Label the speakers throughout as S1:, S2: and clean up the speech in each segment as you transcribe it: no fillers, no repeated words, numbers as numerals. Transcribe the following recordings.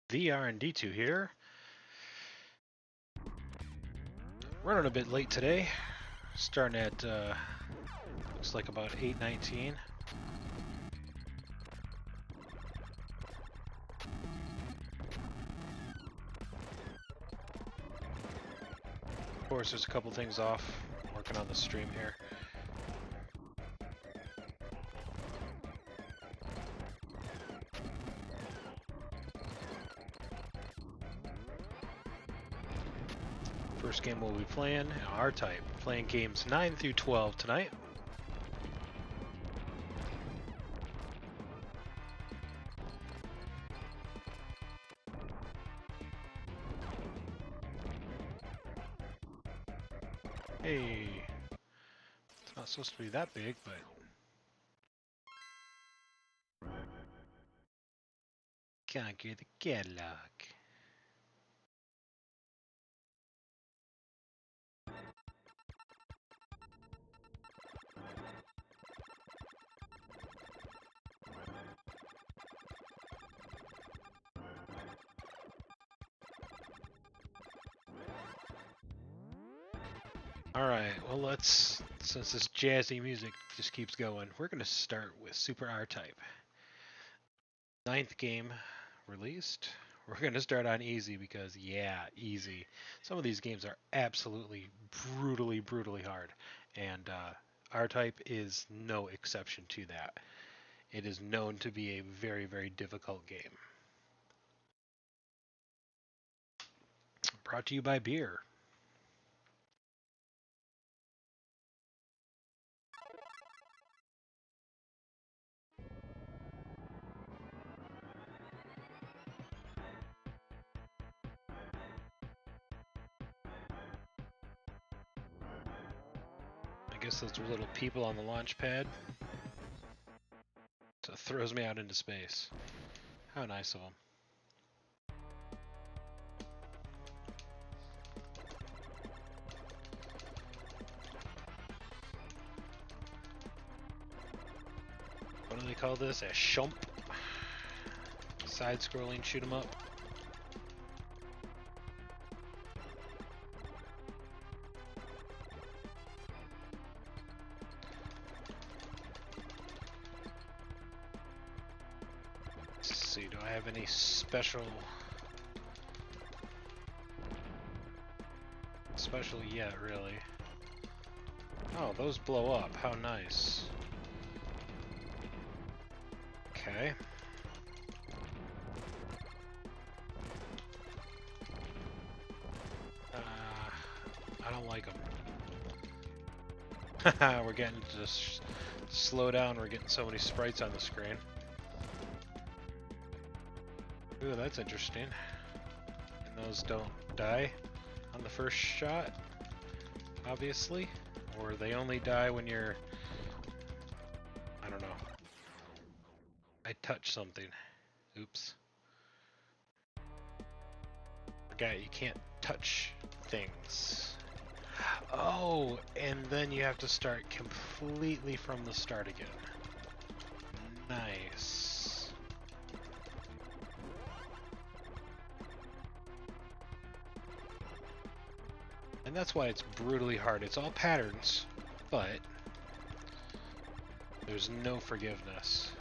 S1: The R&D2 here. Running a bit late today. Starting at looks like about 8:19. Of course, there's a couple things off. Working on the stream here. First game we'll be playing, R-Type. Playing games 9 through 12 tonight. Hey, it's not supposed to be that big, but can't get the catalog. Alright, well since this jazzy music just keeps going, we're going to start with Super R-Type. 9th game released. We're going to start on easy because, yeah, easy. Some of these games are absolutely brutally hard, and R-Type is no exception to that. It is known to be a very difficult game. Brought to you by beer. I guess those little people on the launch pad. So it throws me out into space. How nice of them. What do they call this? A shump? Side-scrolling shoot 'em up. Let's see, do I have any special yet, really? Oh, those blow up. How nice. Okay. I don't like them. Haha, we're getting to just slow down. We're getting so many sprites on the screen. Ooh, that's interesting. And those don't die on the first shot, obviously. Or they only die when you're... I don't know. I touched something. Oops. Forgot you can't touch things. Oh, and then you have to start completely from the start again. Nice. And that's why it's brutally hard. It's all patterns, but there's no forgiveness.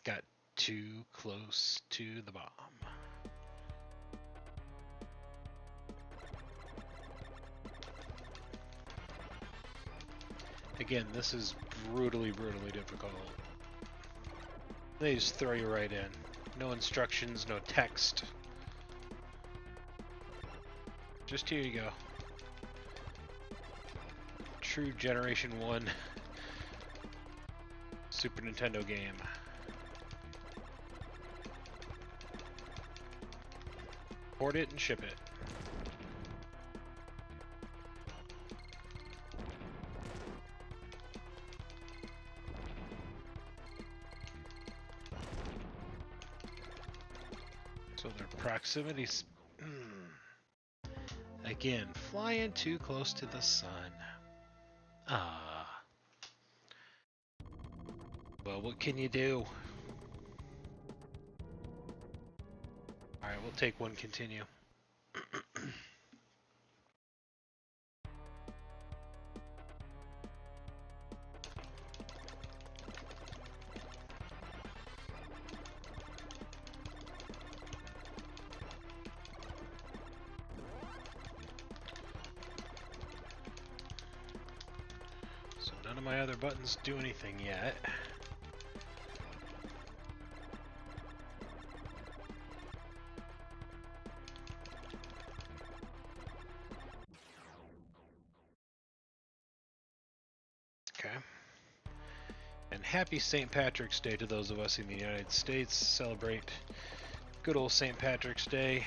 S1: Got too close to the bomb. Again, this is brutally difficult. They just throw you right in. No instructions, no text. Just here you go. True Generation 1 Super Nintendo game. Port it and ship it. So their proximity... Again, flying too close to the sun. Ah. Well, what can you do? Alright, we'll take one continue. So none of my other buttons do anything yet. Okay. And happy St. Patrick's Day to those of us in the United States. Celebrate good old St. Patrick's Day.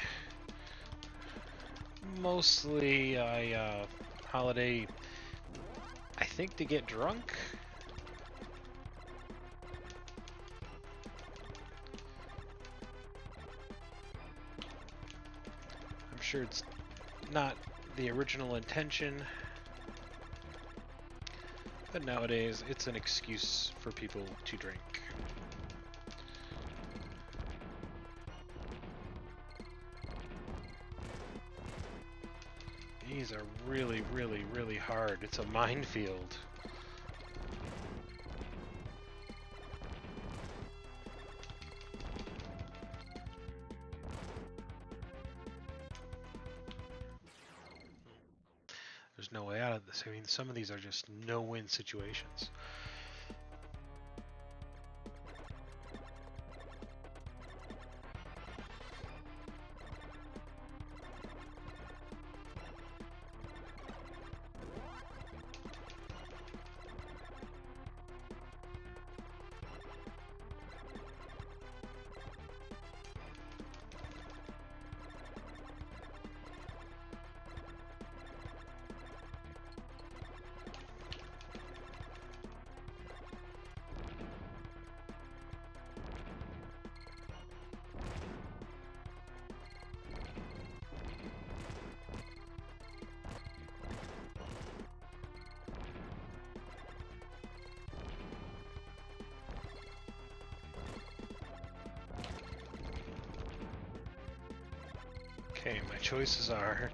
S1: Mostly a holiday, I think, to get drunk. I'm sure it's not the original intention. But nowadays, it's an excuse for people to drink. These are really, really, really hard. It's a minefield. There's no way out of this. I mean, some of these are just no-win situations. Okay, my choices are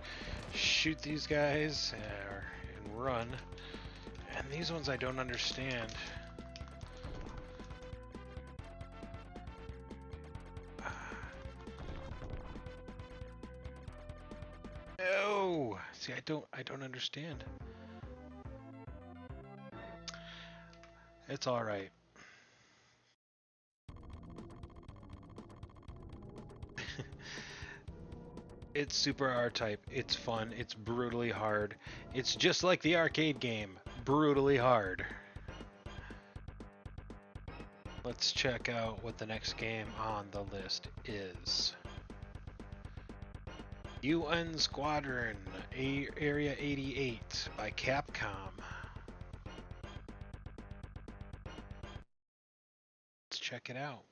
S1: shoot these guys and run. And these ones I don't understand. No! See, I don't understand. It's all right. It's super R-Type. It's fun. It's brutally hard. It's just like the arcade game. Brutally hard. Let's check out what the next game on the list is. UN Squadron Area 88 by Capcom. Let's check it out.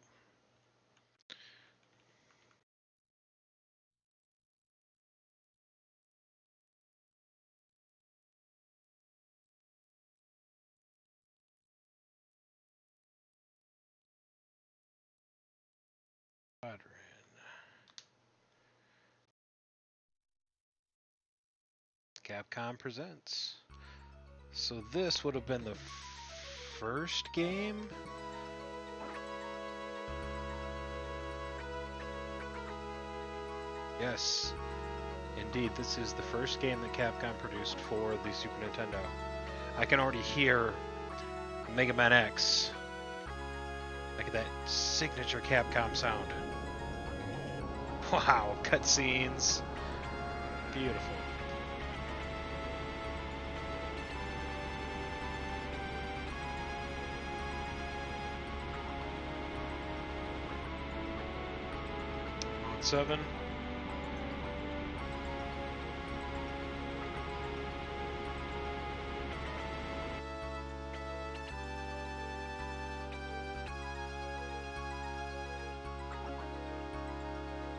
S1: Capcom presents. So this would have been the first game? Yes, indeed, this is the first game that Capcom produced for the Super Nintendo. I can already hear Mega Man X. Look at that signature Capcom sound. Wow, cutscenes. Beautiful. Mode 7.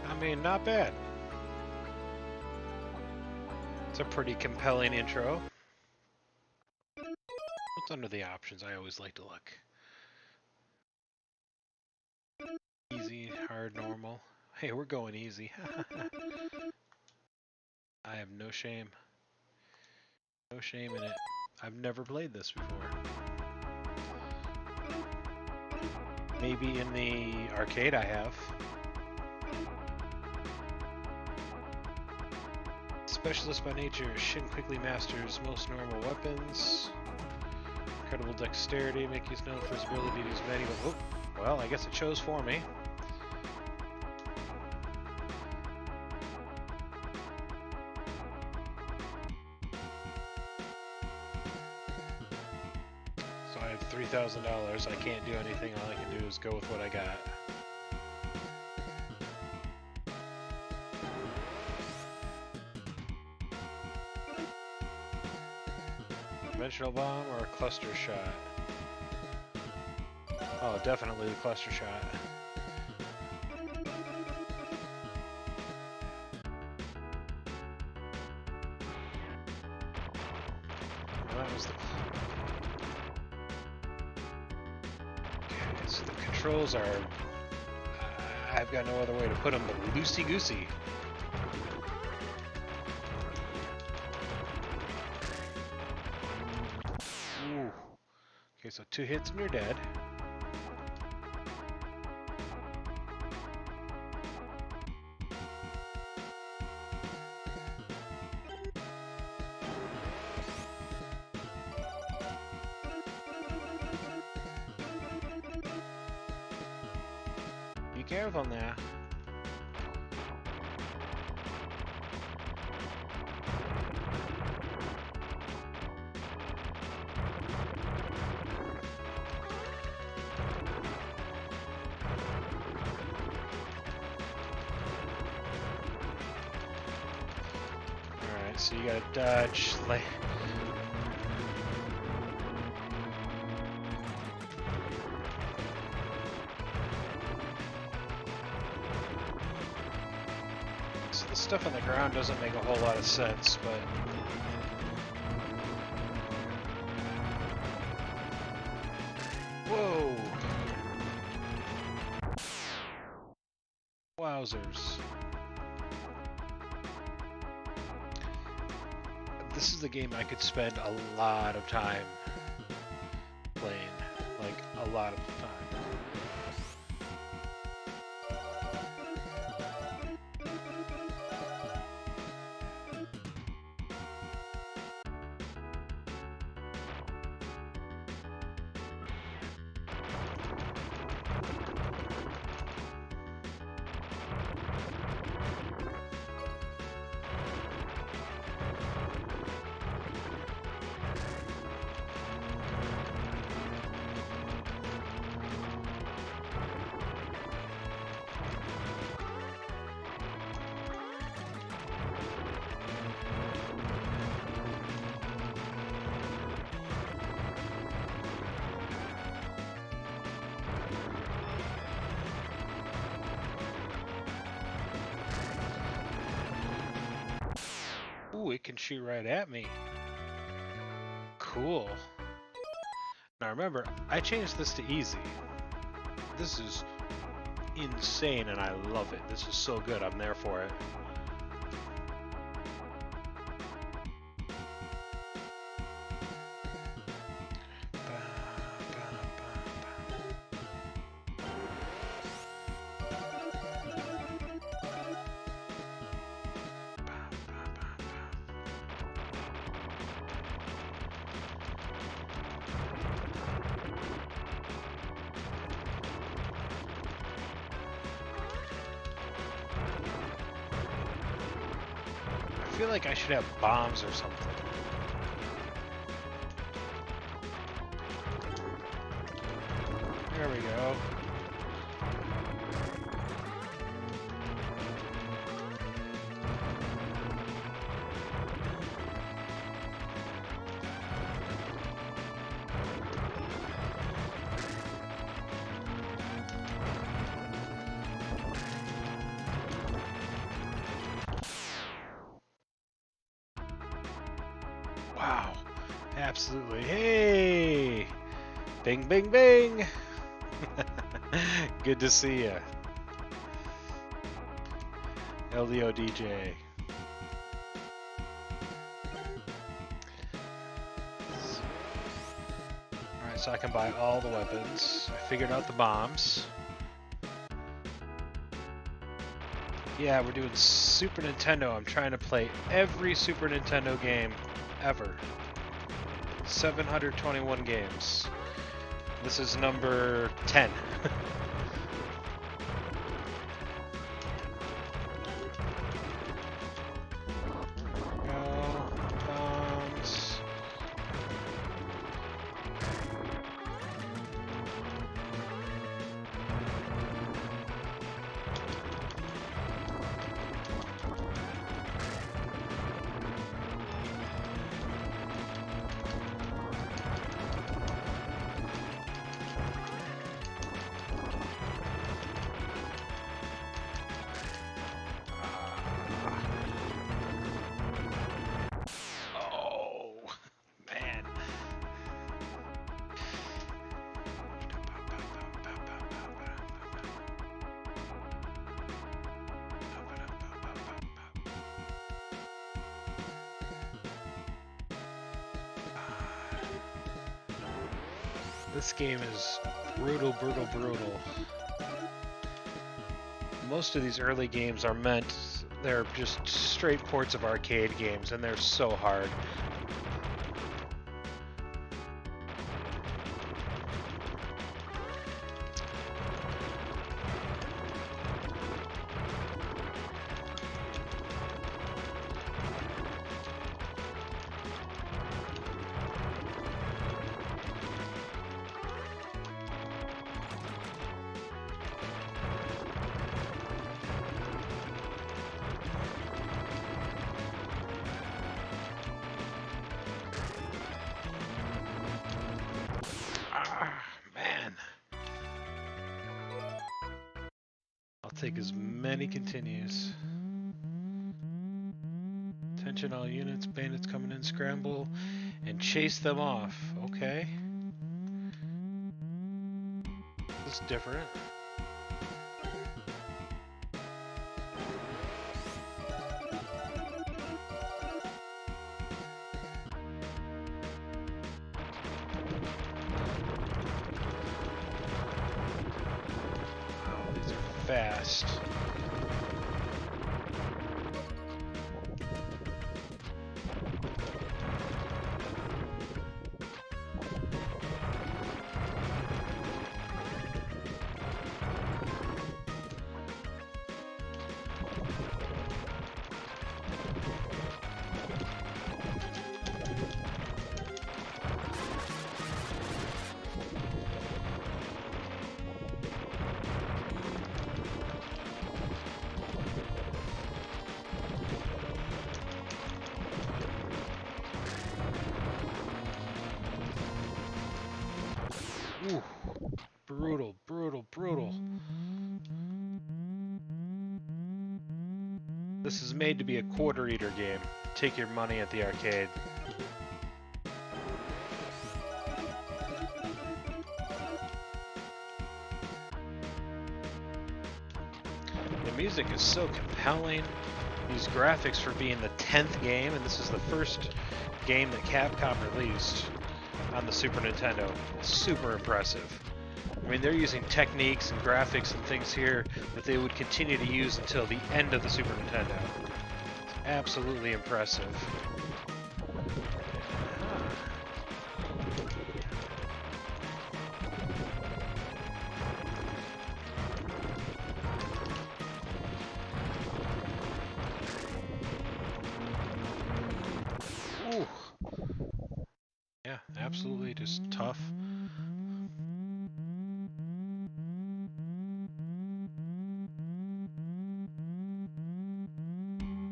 S1: I mean, not bad. It's a pretty compelling intro. What's under the options? I always like to look. hard, normal. Hey, we're going easy. I have no shame. No shame in it. I've never played this before. Maybe in the arcade I have. Specialist by nature, Shin quickly masters most normal weapons. Incredible dexterity, Mickey's known for his ability to use many, but oh, well, I guess it chose for me. So I have $3,000. I can't do anything. All I can do is go with what I got. Conventional bomb or a cluster shot? Oh, definitely the cluster shot. Well, that was the... Okay, so the controls are... I've got no other way to put them but loosey-goosey. Okay, so 2 hits and you're dead. Be careful now. So you gotta dodge, like... So the stuff on the ground doesn't make a whole lot of sense, but... Whoa! Wowzers. This is the game I could spend a lot of time playing, like a lot of time. Ooh, it can shoot right at me. Cool. Now remember, I changed this to easy. This is insane and I love it. This is so good, I'm there for it. I feel like I should have bombs or something. There we go. Wow, absolutely. Hey! Bing, bing, bing! Good to see ya. LDO DJ. Alright, so I can buy all the weapons. I figured out the bombs. Yeah, we're doing Super Nintendo. I'm trying to play every Super Nintendo game ever. 721 games. This is number 10. This game is brutal, brutal, brutal. Most of these early games are they're just straight ports of arcade games, and they're so hard. Take as many continues. Attention all units, bandits coming in, scramble and chase them off. Okay. This is different. Fast. Ooh, brutal, brutal, brutal. This is made to be a quarter eater game. Take your money at the arcade. The music is so compelling. These graphics for being the 10th game, and this is the first game that Capcom released on the Super Nintendo. Super impressive. I mean, they're using techniques and graphics and things here that they would continue to use until the end of the Super Nintendo. It's absolutely impressive. Ooh. Yeah, absolutely just tough.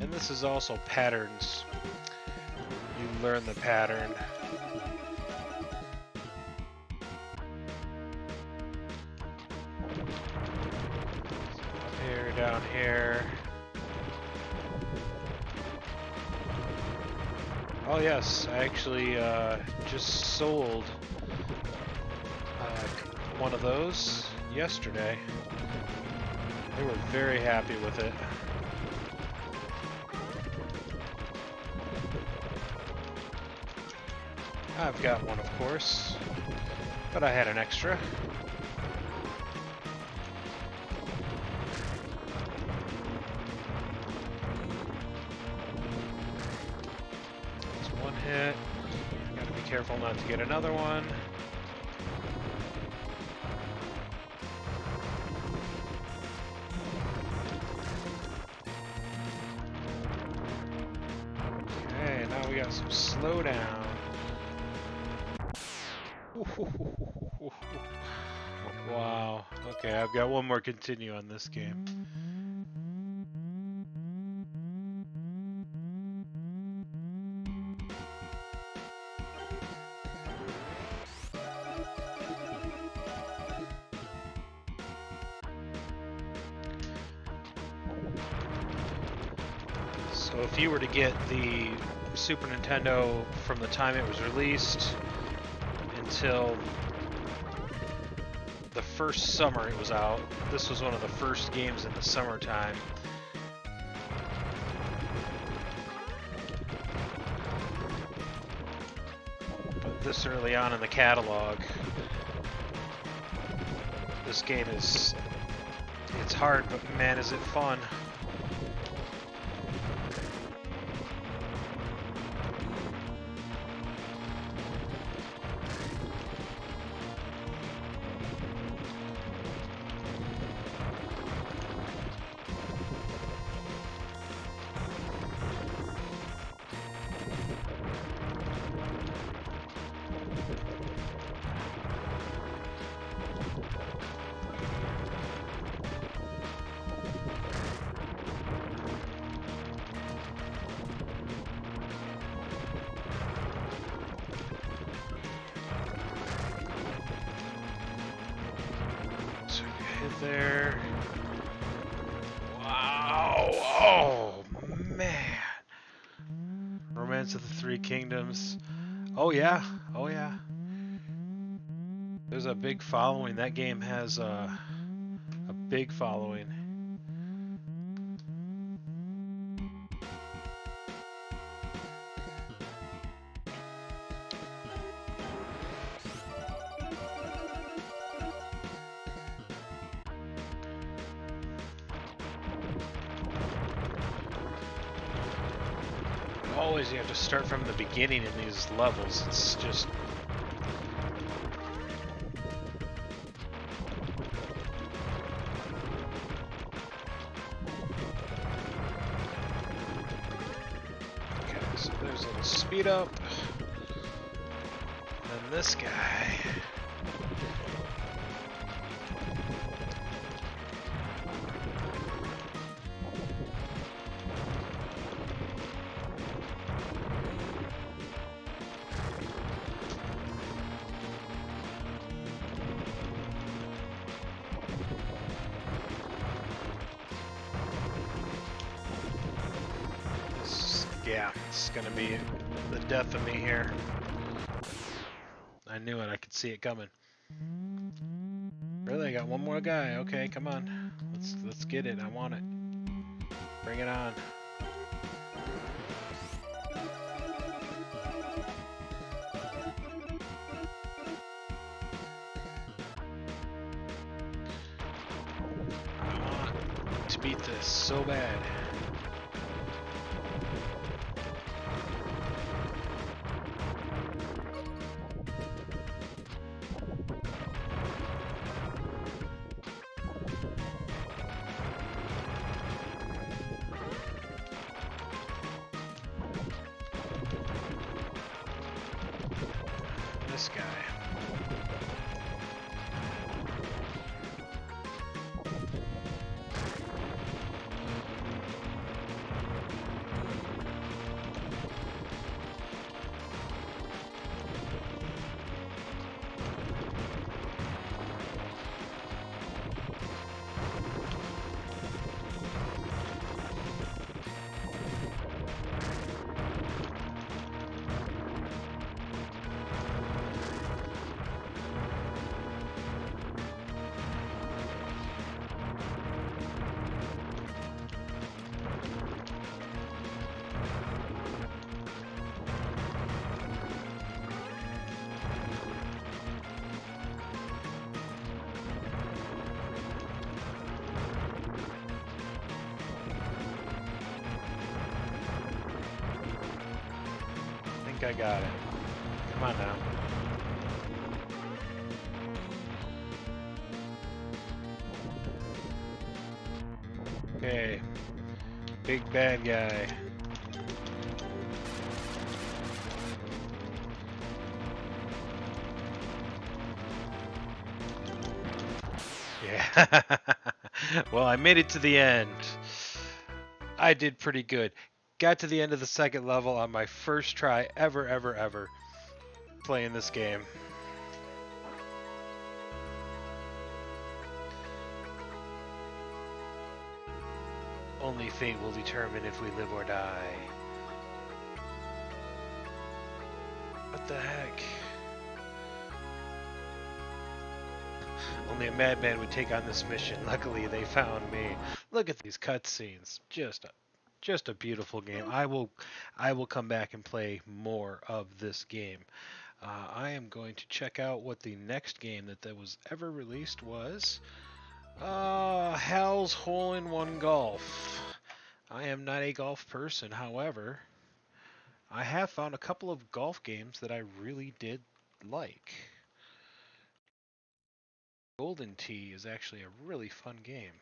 S1: And this is also patterns. You learn the pattern. Up here, down here. Oh yes, I actually just sold one of those yesterday. They were very happy with it. I've got one, of course, but I had an extra. That's one hit. Gotta be careful not to get another one. Okay, now we got some slowdown. Wow. Okay, I've got one more continue on this game. So if you were to get the Super Nintendo from the time it was released until the first summer it was out, this was one of the first games in the summertime. But this early on in the catalog, this game is, it's hard, but man is it fun. There. Wow. Oh, man. Romance of the Three Kingdoms. Oh, yeah. Oh, yeah. There's a big following. That game has a big following. Always you have to start from the beginning in these levels. It's just okay, so there's a little speed up. And then this guy. Yeah, it's gonna be the death of me here. I knew it, I could see it coming. Really, I got one more guy. Okay, come on. Let's get it. I want it. Bring it on. I want to beat this so bad. This guy. think I got it. Come on now. Okay. Big bad guy. Yeah. Well, I made it to the end. I did pretty good. Got to the end of the second level on my first try ever playing this game. Only fate will determine if we live or die. What the heck? Only a madman would take on this mission. Luckily, they found me. Look at these cutscenes. Just a beautiful game. I will come back and play more of this game. I am going to check out what the next game that was ever released was. Hal's Hole-in-One Golf. I am not a golf person, however, I have found a couple of golf games that I really did like. Golden Tee is actually a really fun game.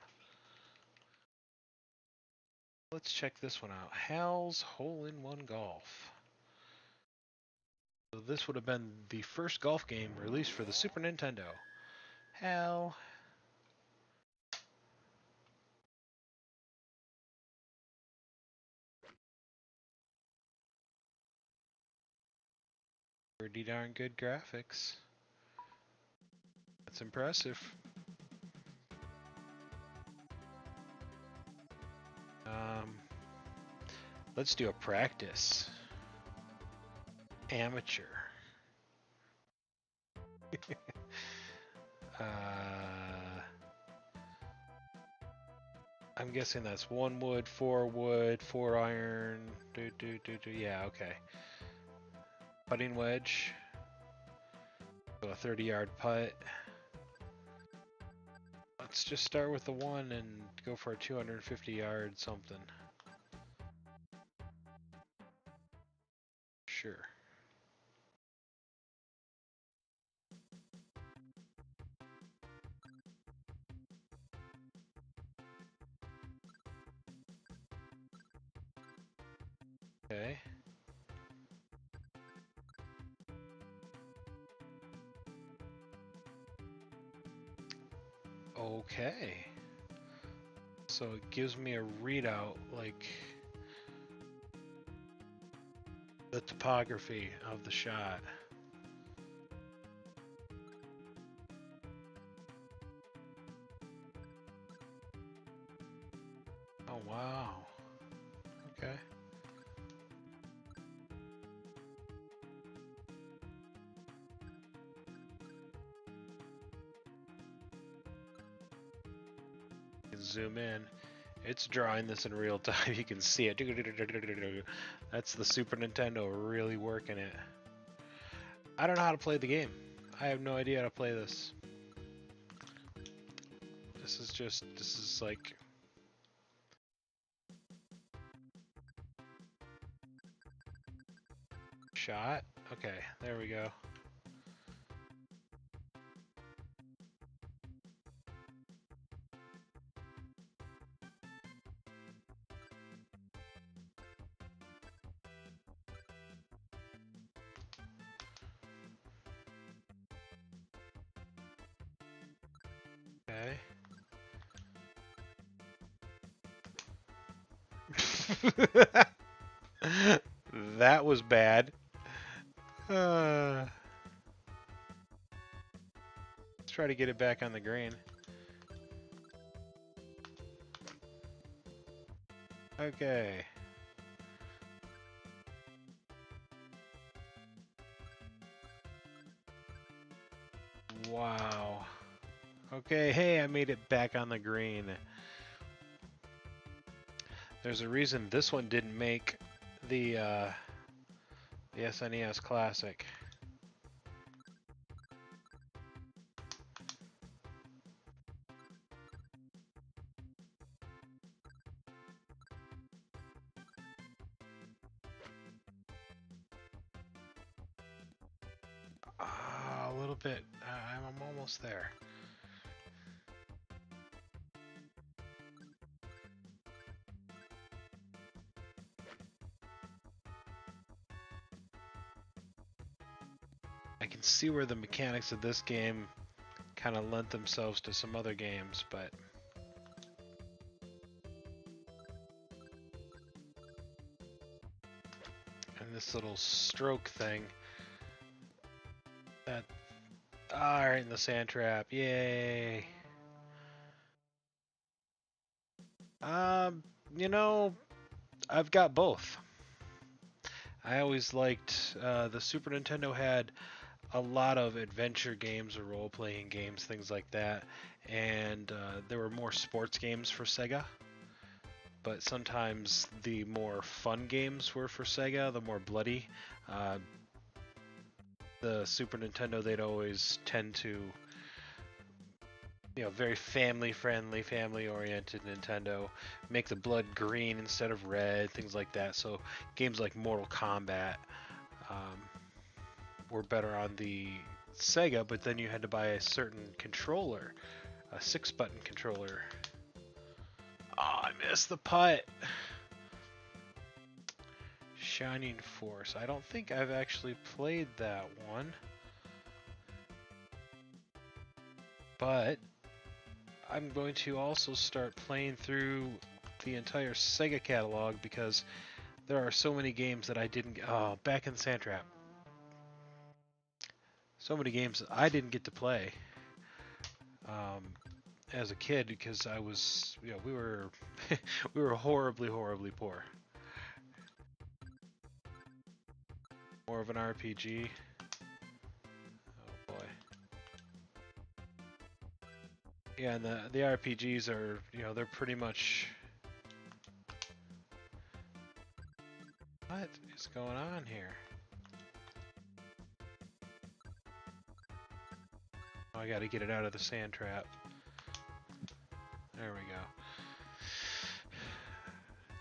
S1: Let's check this one out. Hal's Hole-in-One Golf. So this would have been the first golf game released for the Super Nintendo. Hal. Pretty darn good graphics. That's impressive. Let's do a practice. Amateur. I'm guessing that's 1 wood, 4 wood, 4 iron. Yeah, okay. Putting wedge. So a 30-yard putt. Let's just start with the 1 and go for a 250-yard something. Sure. Okay. Okay. So it gives me a readout, like the topography of the shot. Oh, wow. Okay. Zoom in. It's drawing this in real time. You can see it. That's the Super Nintendo really working it. I don't know how to play the game. I have no idea how to play this. This is like... Shot? Okay, there we go. Okay. That was bad. Let's try to get it back on the green. Okay. Wow. Okay, hey, I made it back on the green. There's a reason this one didn't make the SNES Classic. bit. I'm almost there. I can see where the mechanics of this game kind of lent themselves to some other games, but and this little stroke thing that right in the sand trap, yay. You know, I've got both. I always liked the Super Nintendo had a lot of adventure games or role-playing games, things like that, and there were more sports games for Sega. But sometimes the more fun games were for Sega, the more bloody. Uh, the Super Nintendo, they'd always tend to, very family-friendly, family-oriented Nintendo, make the blood green instead of red, things like that. So games like Mortal Kombat were better on the Sega, but then you had to buy a certain controller, a 6-button controller. Oh, I missed the putt. Shining Force. I don't think I've actually played that one. But I'm going to also start playing through the entire Sega catalog because there are so many games that I didn't... Oh, back in the Sand Trap. So many games that I didn't get to play as a kid because I was... we were... we were horribly, horribly poor. More of an RPG. Oh boy. Yeah, and the RPGs are, they're pretty much... What is going on here? Oh, I gotta get it out of the sand trap. There we go.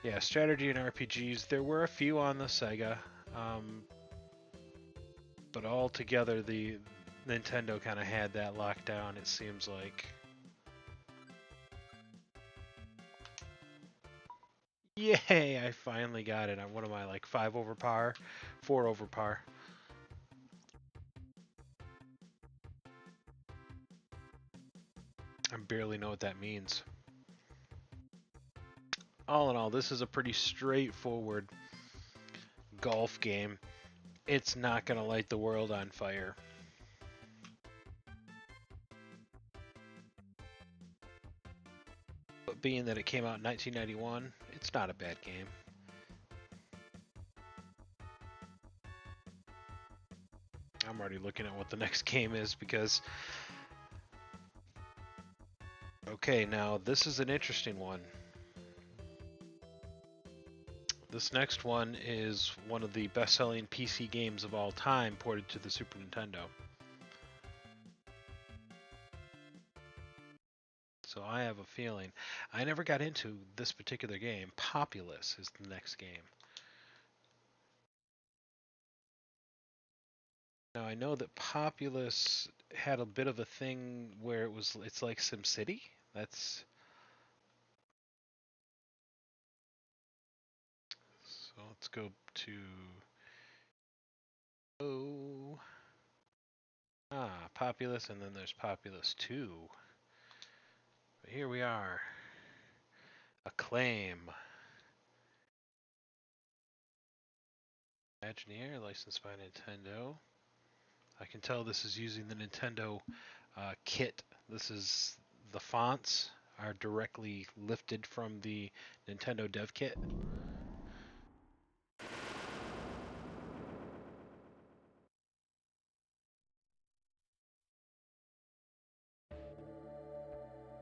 S1: Yeah, strategy and RPGs. There were a few on the Sega, but all together the Nintendo kind of had that locked down, it seems like. Yay! I finally got it. What am I, like 5 over par? 4 over par. I barely know what that means. All in all, this is a pretty straightforward golf game. It's not going to light the world on fire. But being that it came out in 1991, it's not a bad game. I'm already looking at what the next game is because... Okay, now this is an interesting one. This next one is one of the best-selling PC games of all time ported to the Super Nintendo. So I have a feeling. I never got into this particular game. Populous is the next game. Now I know that Populous had a bit of a thing where it's like SimCity. That's... So let's go to... Oh... Populous, and then there's Populous 2. But here we are. Acclaim. Imagineer, licensed by Nintendo. I can tell this is using the Nintendo kit. This is... The fonts are directly lifted from the Nintendo dev kit.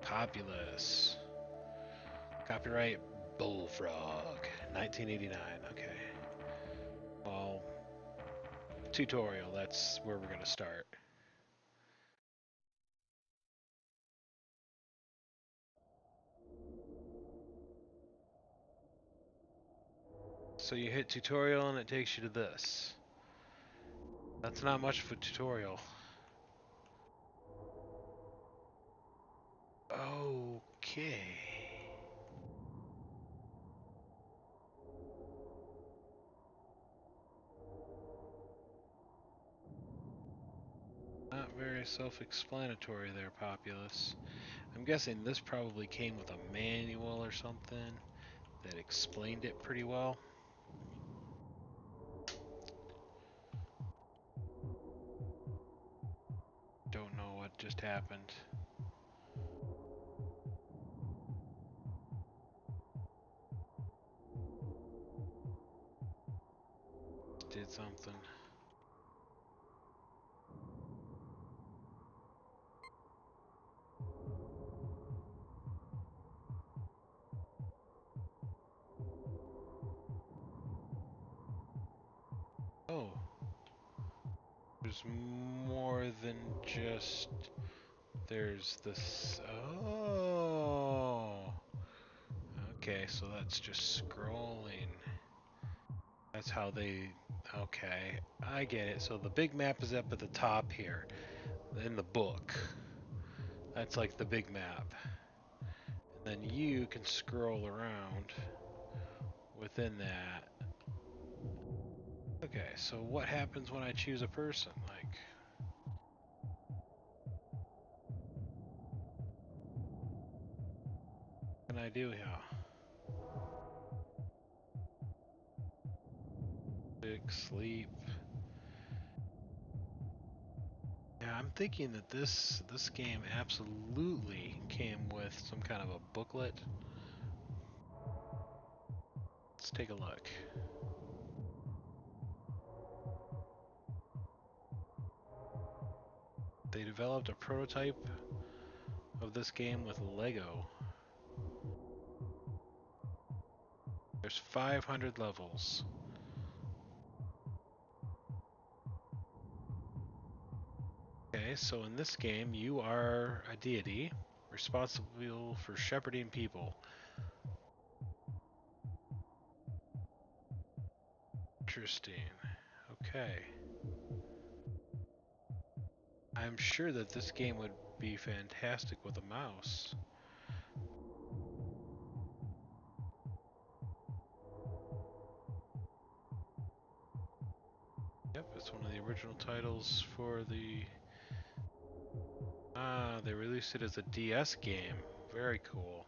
S1: Populous. Copyright Bullfrog, 1989. Okay. Well, tutorial, that's where we're going to start. So you hit tutorial and it takes you to this. That's not much of a tutorial. Okay. Not very self-explanatory there, Populous. I'm guessing this probably came with a manual or something that explained it pretty well. Don't know what just happened. Did something. Oh, there's more than just. There's this. Oh. Okay, so that's just scrolling. That's how they. Okay, I get it. So the big map is up at the top here in the book. That's like the big map. And then you can scroll around within that. Okay, so what happens when I choose a person? Like, what can I do here? Sleep. Yeah, I'm thinking that this game absolutely came with some kind of a booklet. Let's take a look. They developed a prototype of this game with Lego. There's 500 levels. Okay, so in this game, you are a deity responsible for shepherding people. Interesting. Okay. I'm sure that this game would be fantastic with a mouse. Yep, it's one of the original titles for the... Ah, they released it as a DS game. Very cool.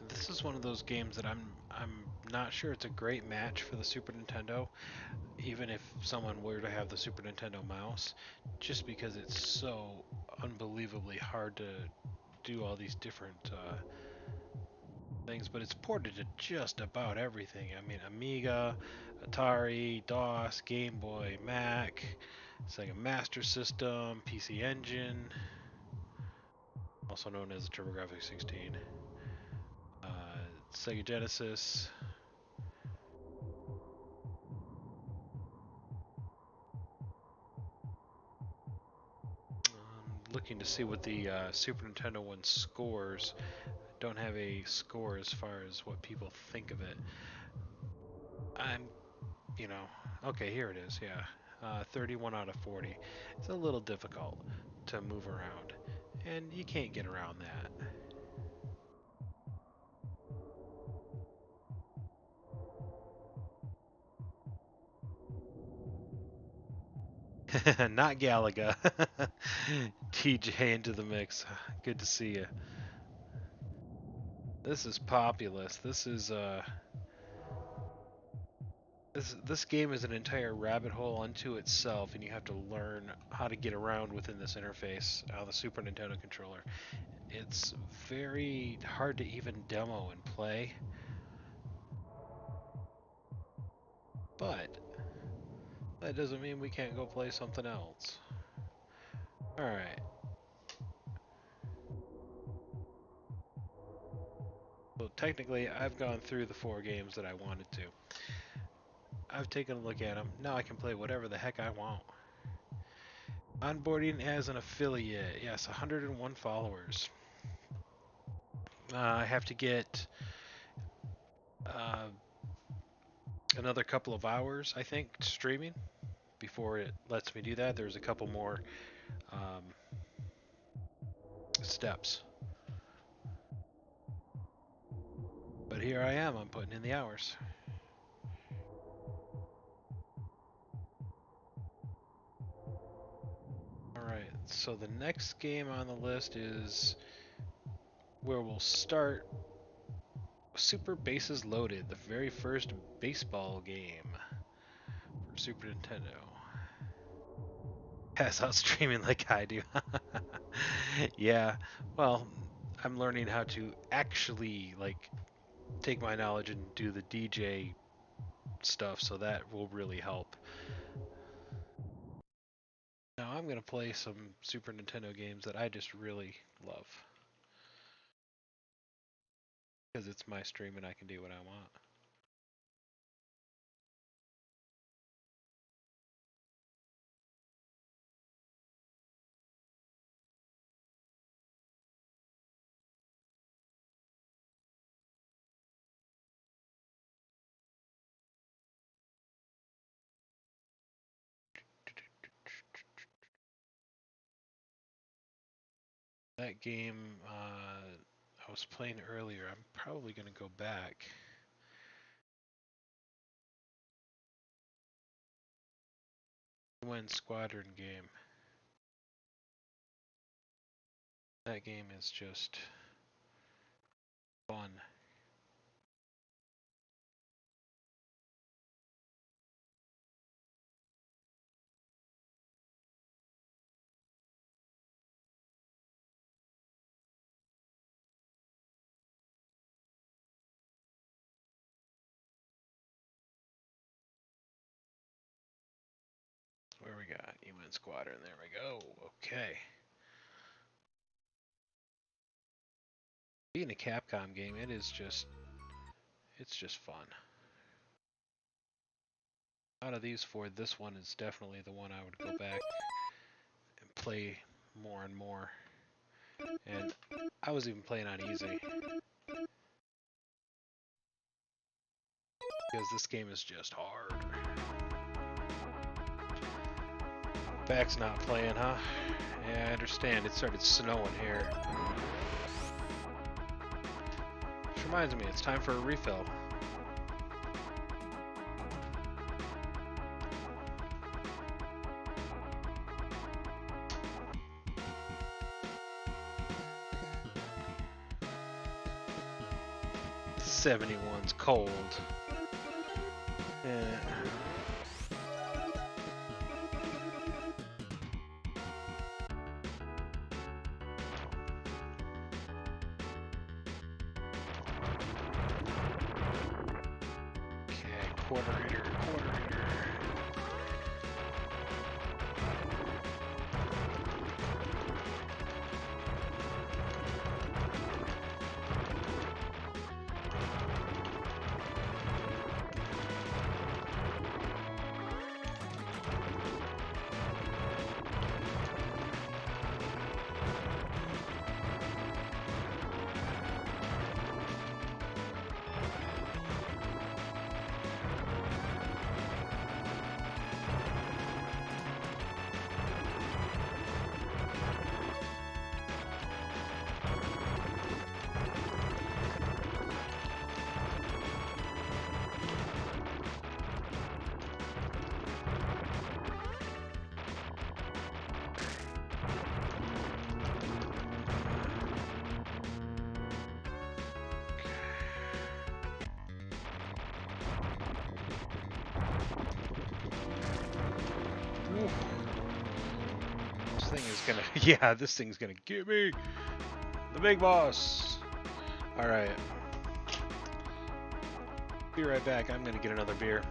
S1: This is one of those games that I'm not sure it's a great match for the Super Nintendo, even if someone were to have the Super Nintendo mouse, just because it's so unbelievably hard to do all these different things, but it's ported to just about everything. I mean, Amiga, Atari, DOS, Game Boy, Mac, Sega Master System, PC Engine, also known as the TurboGrafx 16, uh, Sega Genesis. Looking to see what the Super Nintendo one scores. Don't have a score as far as what people think of it. I'm, okay, here it is, yeah. 31 out of 40. It's a little difficult to move around, and you can't get around that. Not Galaga. TJ into the mix. Good to see you. This is Populous. This game is an entire rabbit hole unto itself, and you have to learn how to get around within this interface, the Super Nintendo controller. It's very hard to even demo and play, but that doesn't mean we can't go play something else. Alright, so technically I've gone through the 4 games that I wanted to. I've taken a look at them. Now I can play whatever the heck I want. Onboarding as an affiliate. Yes, 101 followers. I have to get uh, another couple of hours, I think, streaming. before it lets me do that, there's a couple more steps. But here I am, I'm putting in the hours. Alright, so the next game on the list is where we'll start Super Bases Loaded, the very first baseball game for Super Nintendo. Pass out streaming like I do. Yeah, well, I'm learning how to actually like take my knowledge and do the DJ stuff, so that will really help. Now I'm gonna play some Super Nintendo games that I just really love. Because it's my stream and I can do what I want. That game I was playing earlier, I'm probably going to go back. UN Squadron game. That game is just fun. Where we got? UN Squadron, there we go. Okay. Being a Capcom game, it's just fun. Out of these four, this one is definitely the one I would go back and play more and more. And I was even playing on easy. Because this game is just hard. Back's not playing, huh? Yeah, I understand. It started snowing here. Which reminds me, it's time for a refill. '71's cold. Yeah. Quarter hitter. This thing is gonna, yeah, this thing's gonna get me. The big boss. All right. Be right back. I'm gonna get another beer.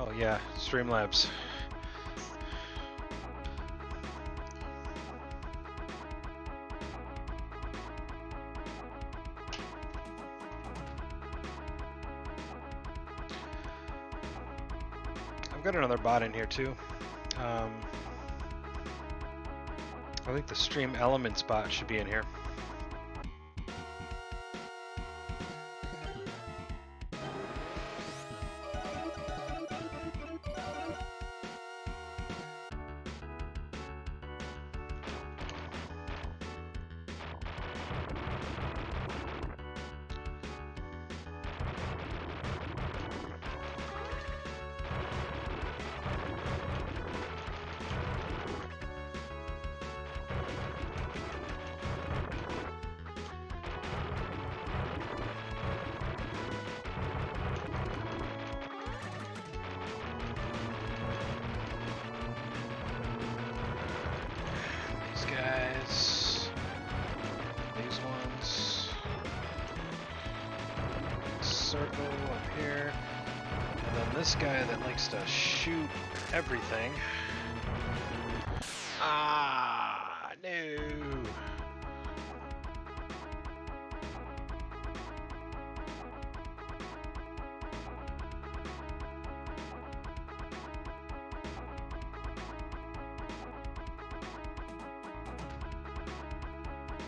S1: Oh yeah, Streamlabs. I've got another bot in here too. I think the Stream Elements bot should be in here. This guy that likes to shoot everything. Ah, no.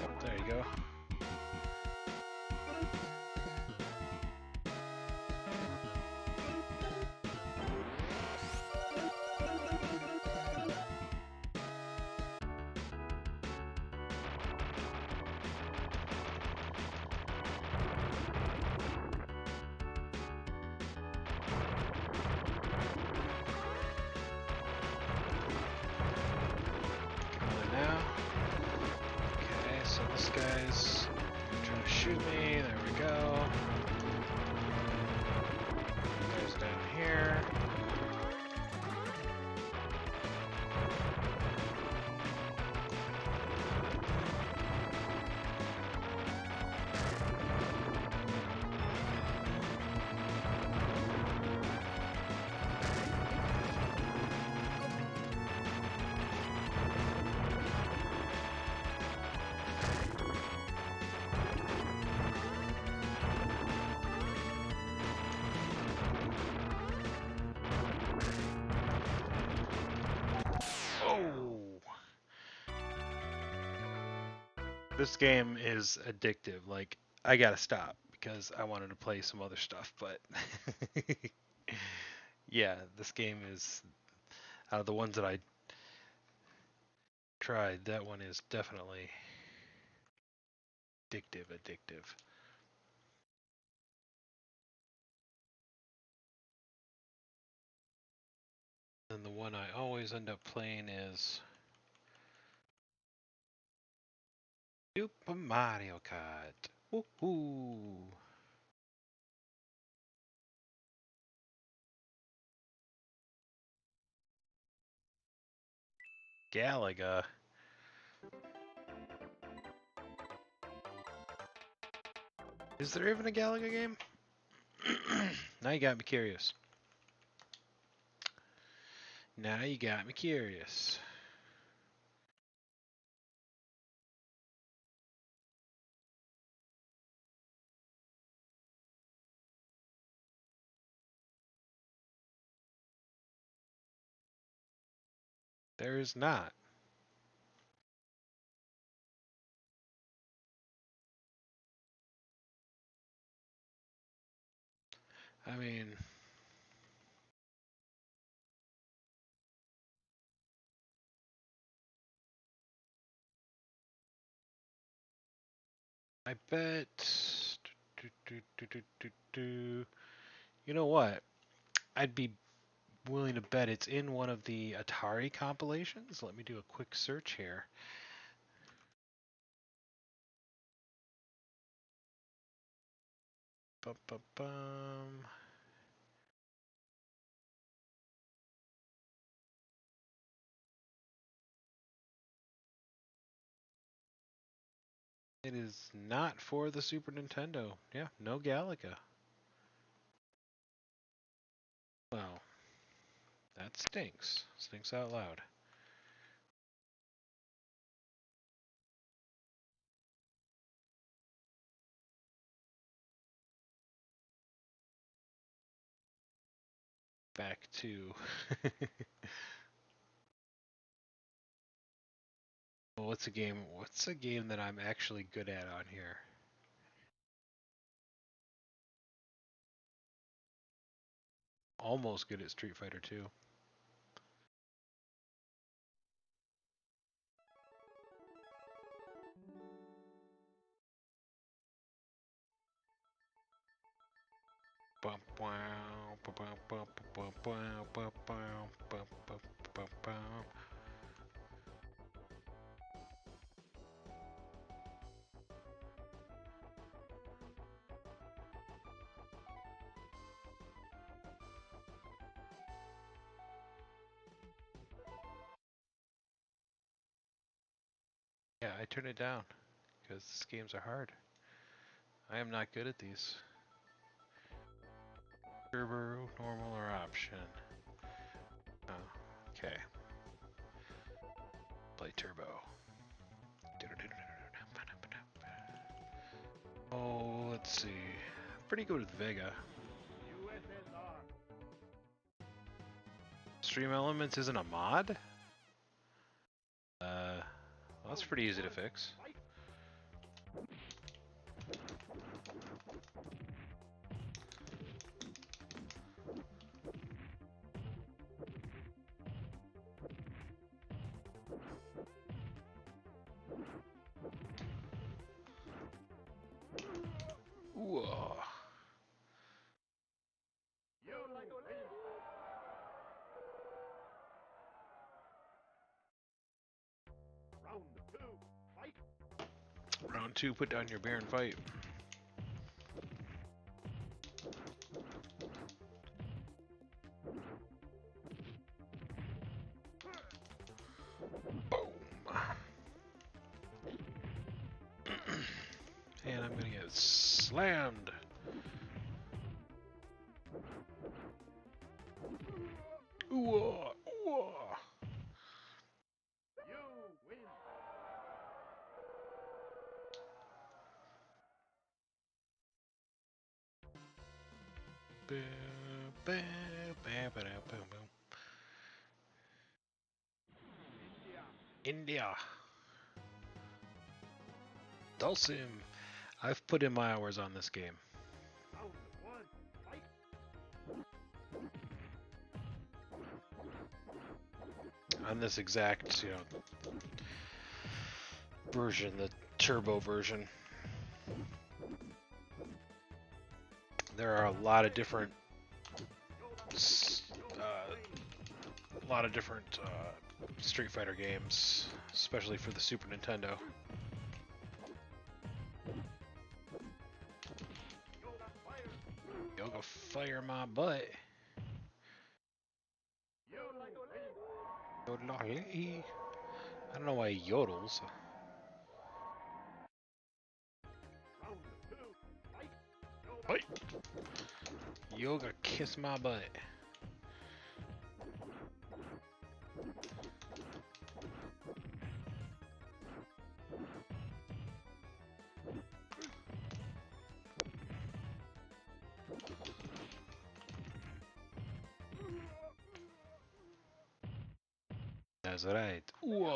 S1: Yep, there you go. This guy's trying to shoot me. There we go. Guy's down here. This game is addictive. Like, I gotta stop because I wanted to play some other stuff, but yeah, this game is, out of the ones that I tried, that one is definitely addictive. And the one I always end up playing is Super Mario Kart. Woohoo! Galaga. Is there even a Galaga game? Now you got me curious. Now you got me curious. There is not. I mean, I bet. You know what? I'd be willing to bet it's in one of the Atari compilations. Let me do a quick search here. Bum, bum, bum. It is not for the Super Nintendo. Yeah, no Galaga. Well, That stinks. Stinks out loud. Back to... Well, what's a game that I'm actually good at on here? Almost good at Street Fighter 2. Yeah, I turned it down because these games are hard. I am not good at these. Turbo, normal, or option? Oh, okay. Play turbo. Oh, let's see. Pretty good with Vega. Stream Elements isn't a mod? Well, that's pretty easy to fix. Whoa. Round 2, put down your bear and fight. Boom. And I'm gonna get slammed. Ooh, ooh. India. Dulcim. I've put in my hours on this game. On this exact, version, the turbo version. There are a lot of different Street Fighter games, especially for the Super Nintendo. Yoga fire my butt. I don't know why he yodels. Fight! Yoga kiss my butt. That's right. Ooh.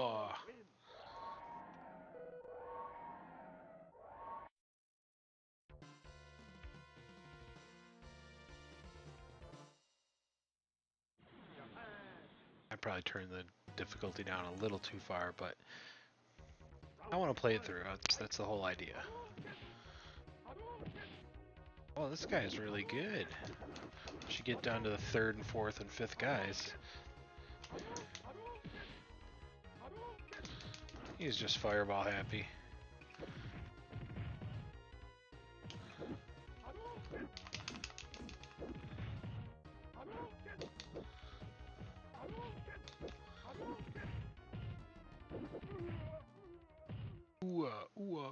S1: I probably turned the difficulty down a little too far, but I want to play it through. That's the whole idea. Oh, this guy is really good. Should get down to the 3rd and 4th and 5th guys. He's just fireball happy. Ooh, ooh.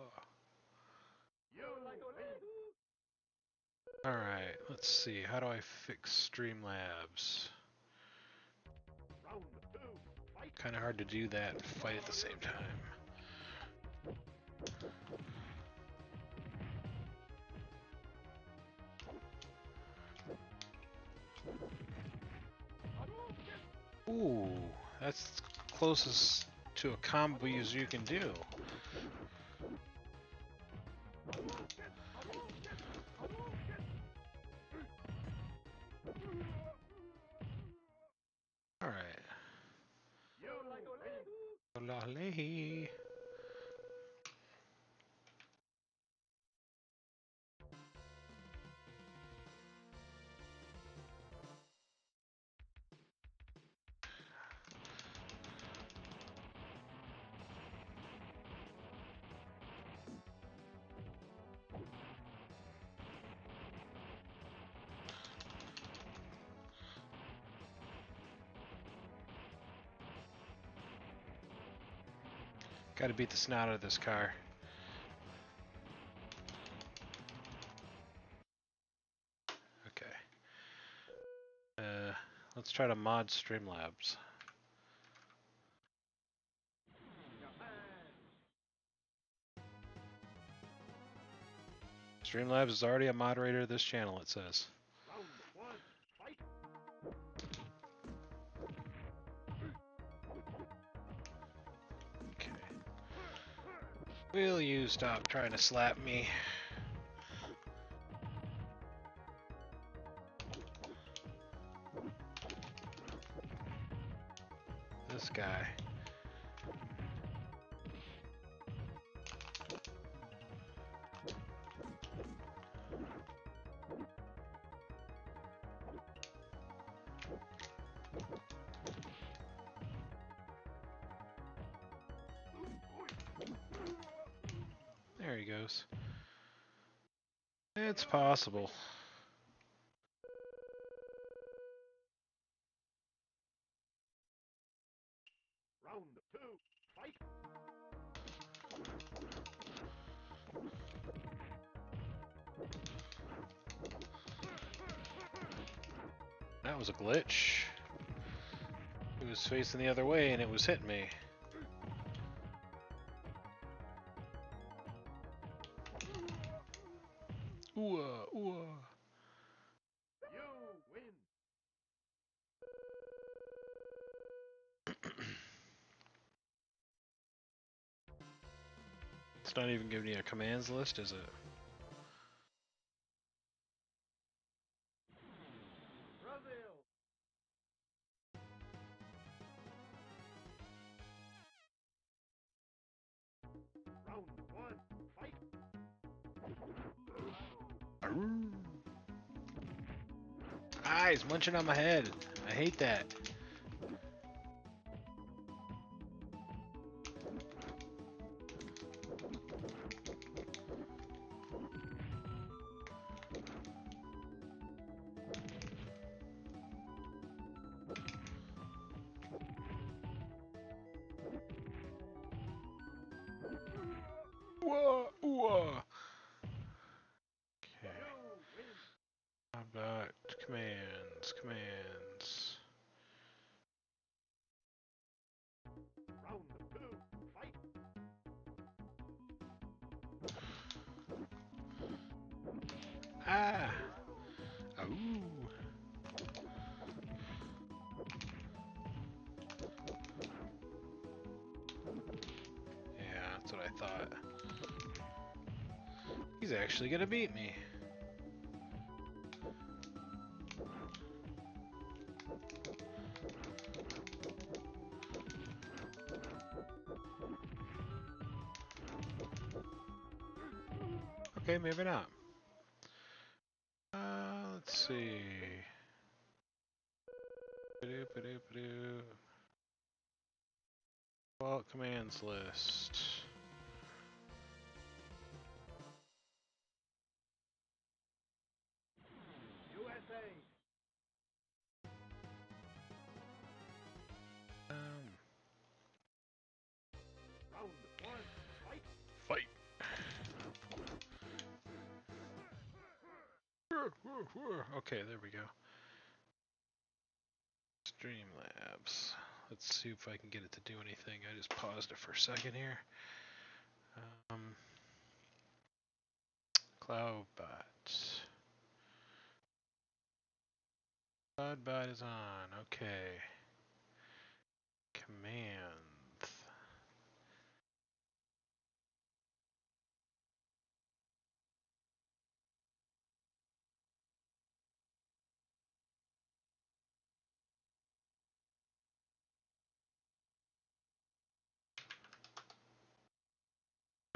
S1: Alright, let's see. How do I fix Streamlabs? Kind of hard to do that and fight at the same time. Ooh, that's closest to a combo as you can do. Alright. Olalehi. Gotta beat the snot out of this car. Okay. Let's try to mod Streamlabs. Streamlabs is already a moderator of this channel, it says. Okay. Will you stop trying to slap me? This guy. There he goes. It's possible.
S2: Round 2, fight!
S1: That was a glitch. He was facing the other way and it was hitting me. Ooh, ooh.
S2: You win!
S1: It's not even giving you a commands list, is it?
S2: Brazil! Round 1, fight!
S1: Ah, he's munching on my head. I hate that. Whoa, whoa. Okay.
S2: You win!
S1: How about commands?
S2: Round 2, fight!
S1: Ah. Ooh. Yeah, that's what I thought. He's actually gonna beat me. Okay, maybe not. Let's see. Default commands list.
S2: USA! Round 1, fight!
S1: Fight. Okay, there we go. Streamlabs. Let's see if I can get it to do anything. I just paused it for a second here. Cloudbot. Cloudbot is on. Okay. Commands.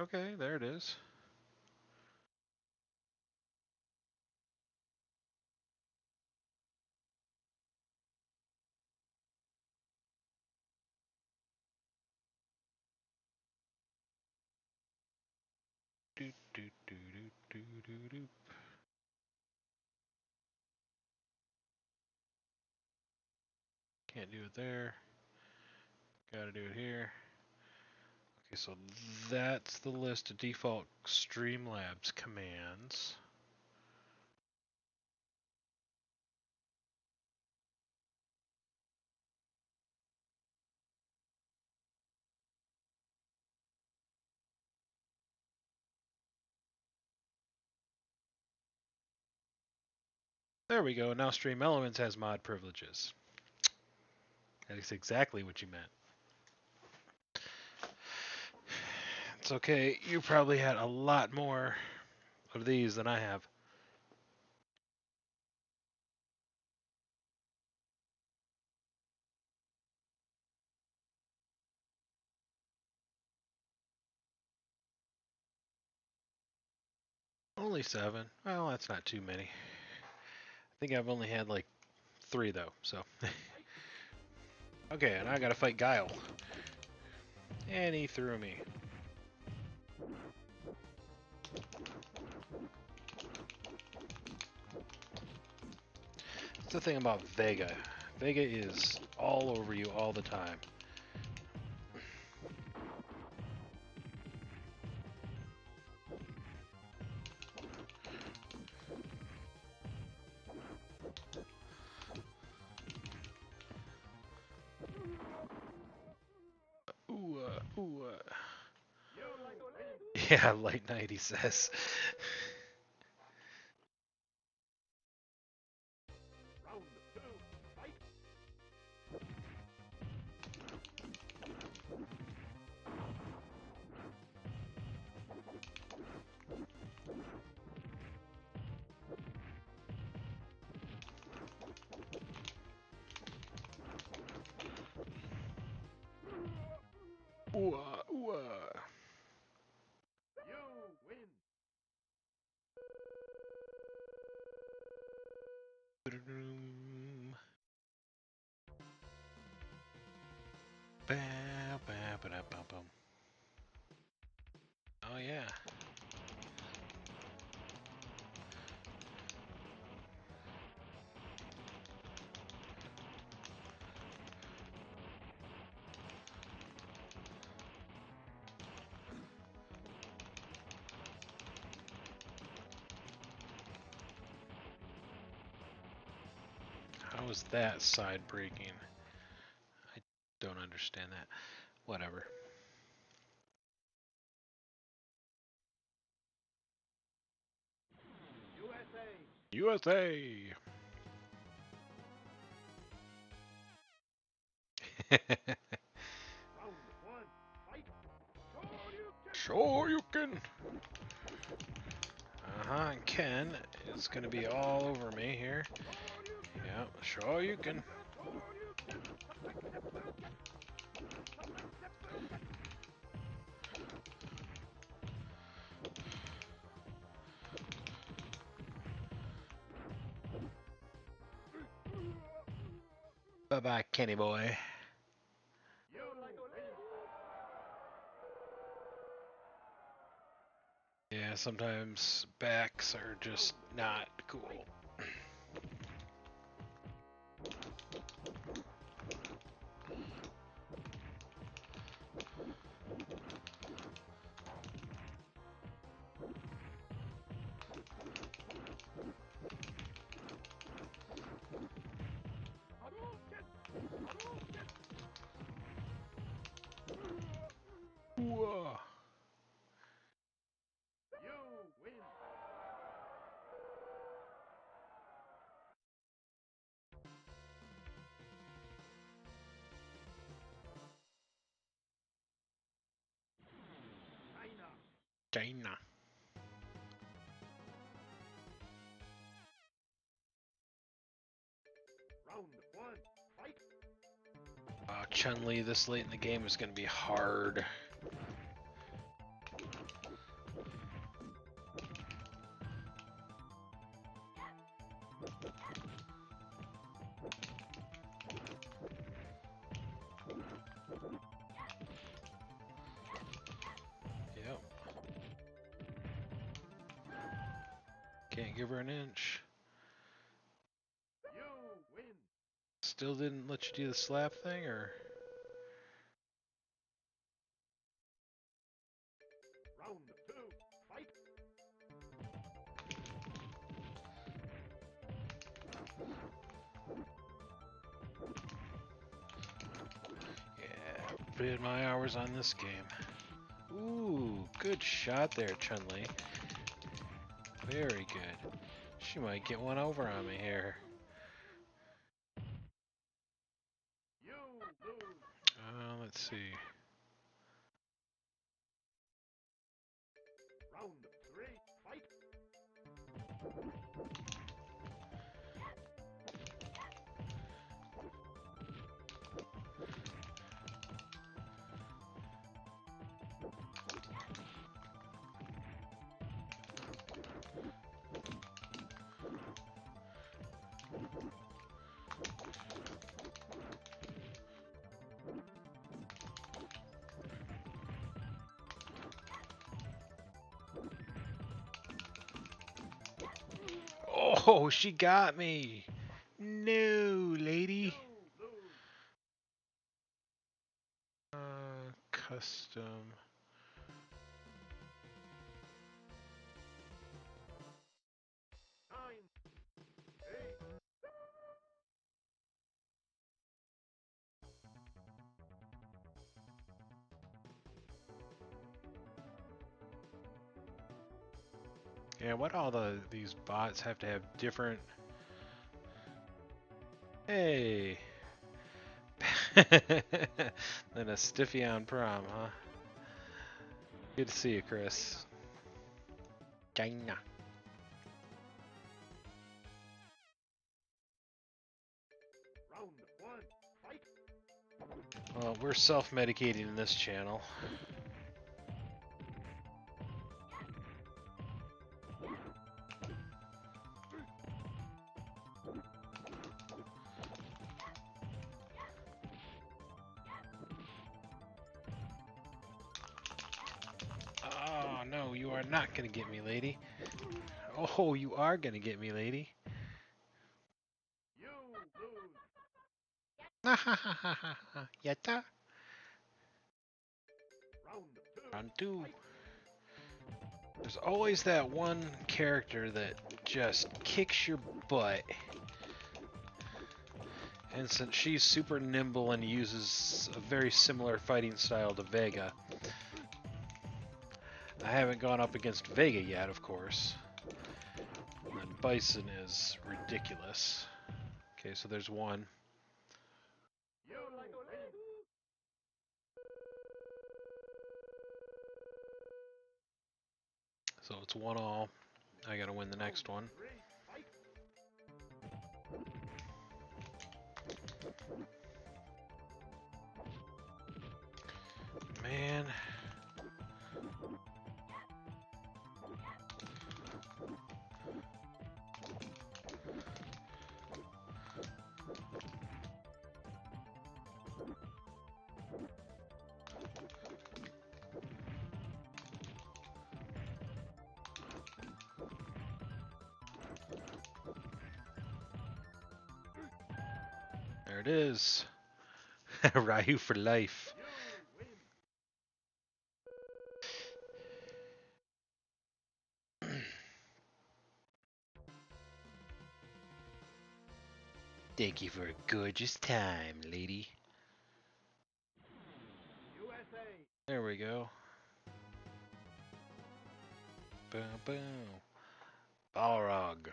S1: Okay, there it is. Do, do, do, do, do, do, do. Can't do it there. Gotta do it here. Okay, so that's the list of default Streamlabs commands. There we go. Now Stream Elements has mod privileges. That's exactly what you meant. It's okay. You probably had a lot more of these than I have. Only 7. Well, that's not too many. I think I've only had like 3 though, so. Okay, and I gotta fight Guile. And he threw me. That's the thing about Vega. Vega is all over you all the time. Ooh, ooh. Yeah, light night, he says.
S2: Round 2, fight!
S1: Ooh, ooh.
S2: You win!
S1: Oh yeah. How is that side breaking? I don't understand that. Whatever.
S2: USA!
S1: USA!
S2: Round 1, fight!
S1: Sure you can. Uh-huh, and Ken is gonna be all over me here. Yeah, sure you can. Bye-bye, Kenny boy.
S2: You win!
S1: Yeah, sometimes backs are just not cool. China.
S2: Round one, fight.
S1: Chun-Li this late in the game is going to be hard. Yep. Can't give her an inch.
S2: You win.
S1: Still didn't let you do the slap thing, or?
S2: Round two, fight.
S1: Yeah, bid my hours on this game. Ooh, good shot there, Chun-Li. Very good. She might get one over on me here.
S2: You lose.
S1: Let's see.
S2: Round three, fight.
S1: Oh, she got me. No, lady.
S2: You lose.
S1: Custom.
S2: Nine, eight.
S1: Yeah, what all these bots have to have different. Hey. Then a stiffy on prom, huh? Good to see you, Chris. China.
S2: Round one, fight.
S1: Well, we're self-medicating in this channel. Oh, no, you are not gonna get me, lady. Oh, you are gonna get me, lady.
S2: You lose.
S1: Yatta.
S2: Round two,
S1: Round two.
S2: fight.
S1: There's always that one character that just kicks your butt. And since she's super nimble and uses a very similar fighting style to Vega, I haven't gone up against Vega yet, of course. And then Bison is ridiculous. Okay, so there's one.
S2: You win.
S1: So it's 1-all. I gotta win the next one.
S2: Three, fight.
S1: Man. There it is. Ryu for life.
S2: You win.
S1: Thank you for a gorgeous time, lady.
S2: USA.
S1: There we go. Boom, boom. Balrog.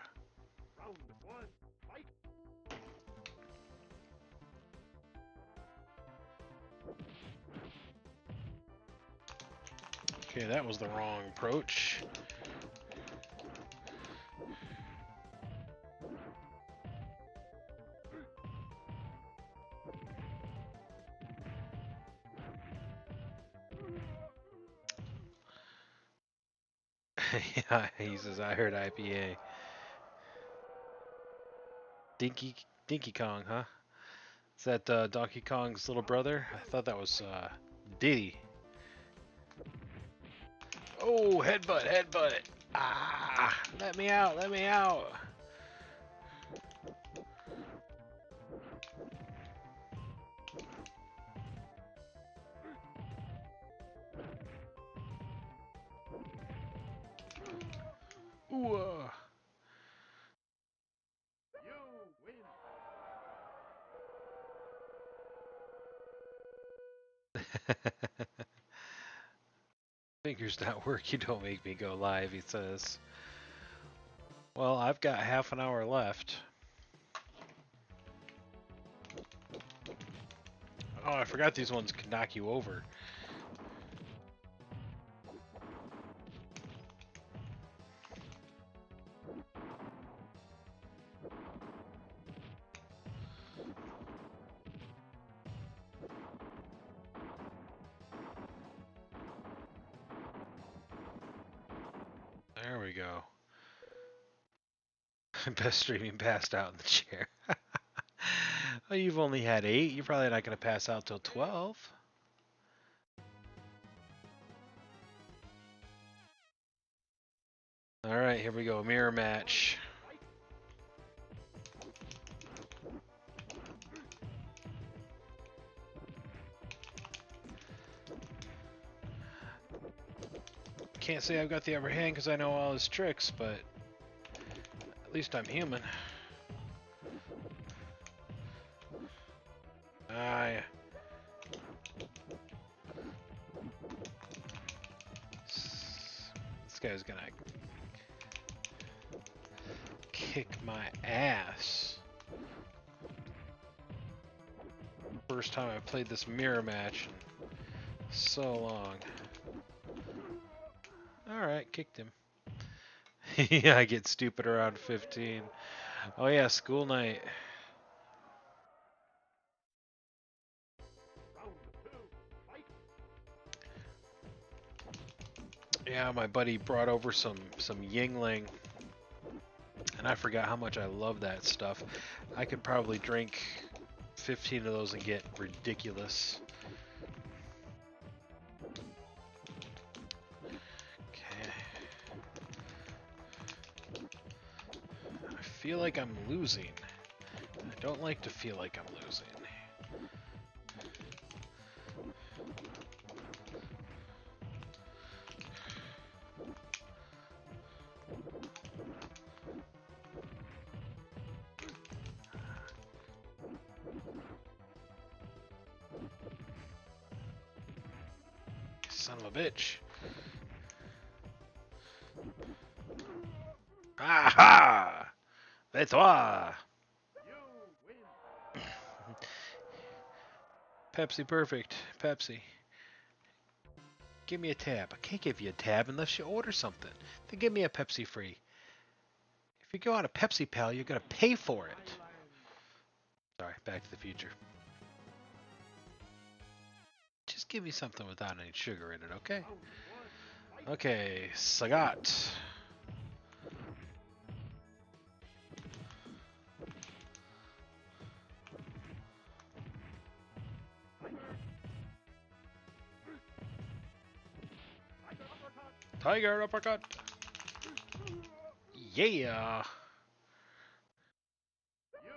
S2: Round one, fight.
S1: Okay, that was the wrong approach. Yeah, he says, I heard IPA. Dinky Kong, huh? Is that Donkey Kong's little brother? I thought that was Diddy. Oh, headbutt, headbutt. Ah, let me out, let me out. Ooh.
S2: You win.
S1: Fingers not work, you don't make me go live, he says. Well, I've got half an hour left. Oh, I forgot these ones can knock you over. There we go. Best streaming passed out in the chair. Well, you've only had 8. You're probably not going to pass out till 12. All right, here we go. Mirror match. Can't say I've got the upper hand because I know all his tricks, but at least I'm human. Ah, yeah. This guy's gonna kick my ass. First time I played this mirror match in so long. Alright, kicked him. Yeah, I get stupid around 15. Oh yeah, school night.
S2: Round 2. Fight.
S1: Yeah, my buddy brought over some Yingling, and I forgot how much I love that stuff. I could probably drink 15 of those and get ridiculous. Okay. I feel like I'm losing. I don't like to feel like I'm losing. Son of a bitch. Aha! Victoire!
S2: You win.
S1: Pepsi perfect. Pepsi. Give me a tab. I can't give you a tab unless you order something. Then give me a Pepsi free. If you go on a Pepsi Pal, you're going to pay for it. Sorry, Back to the Future. Just give me something without any sugar in it, okay?
S2: Round 1. Fight.
S1: Okay, Sagat. Tiger uppercut. Yeah.
S2: You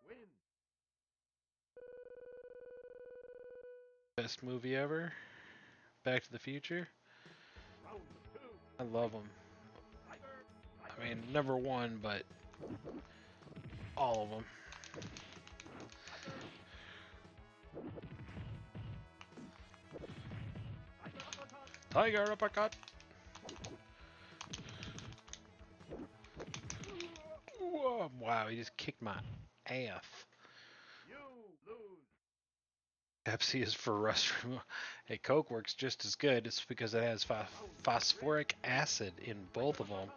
S2: win.
S1: Best movie ever. Back to the Future.
S2: Round 2.
S1: I love them. I mean, number 1, but all of them. Tiger uppercut. Whoa, wow, he just kicked my ass.
S2: You lose.
S1: Pepsi is for rust removal. Hey, Coke works just as good. It's because it has phosphoric acid in both of them.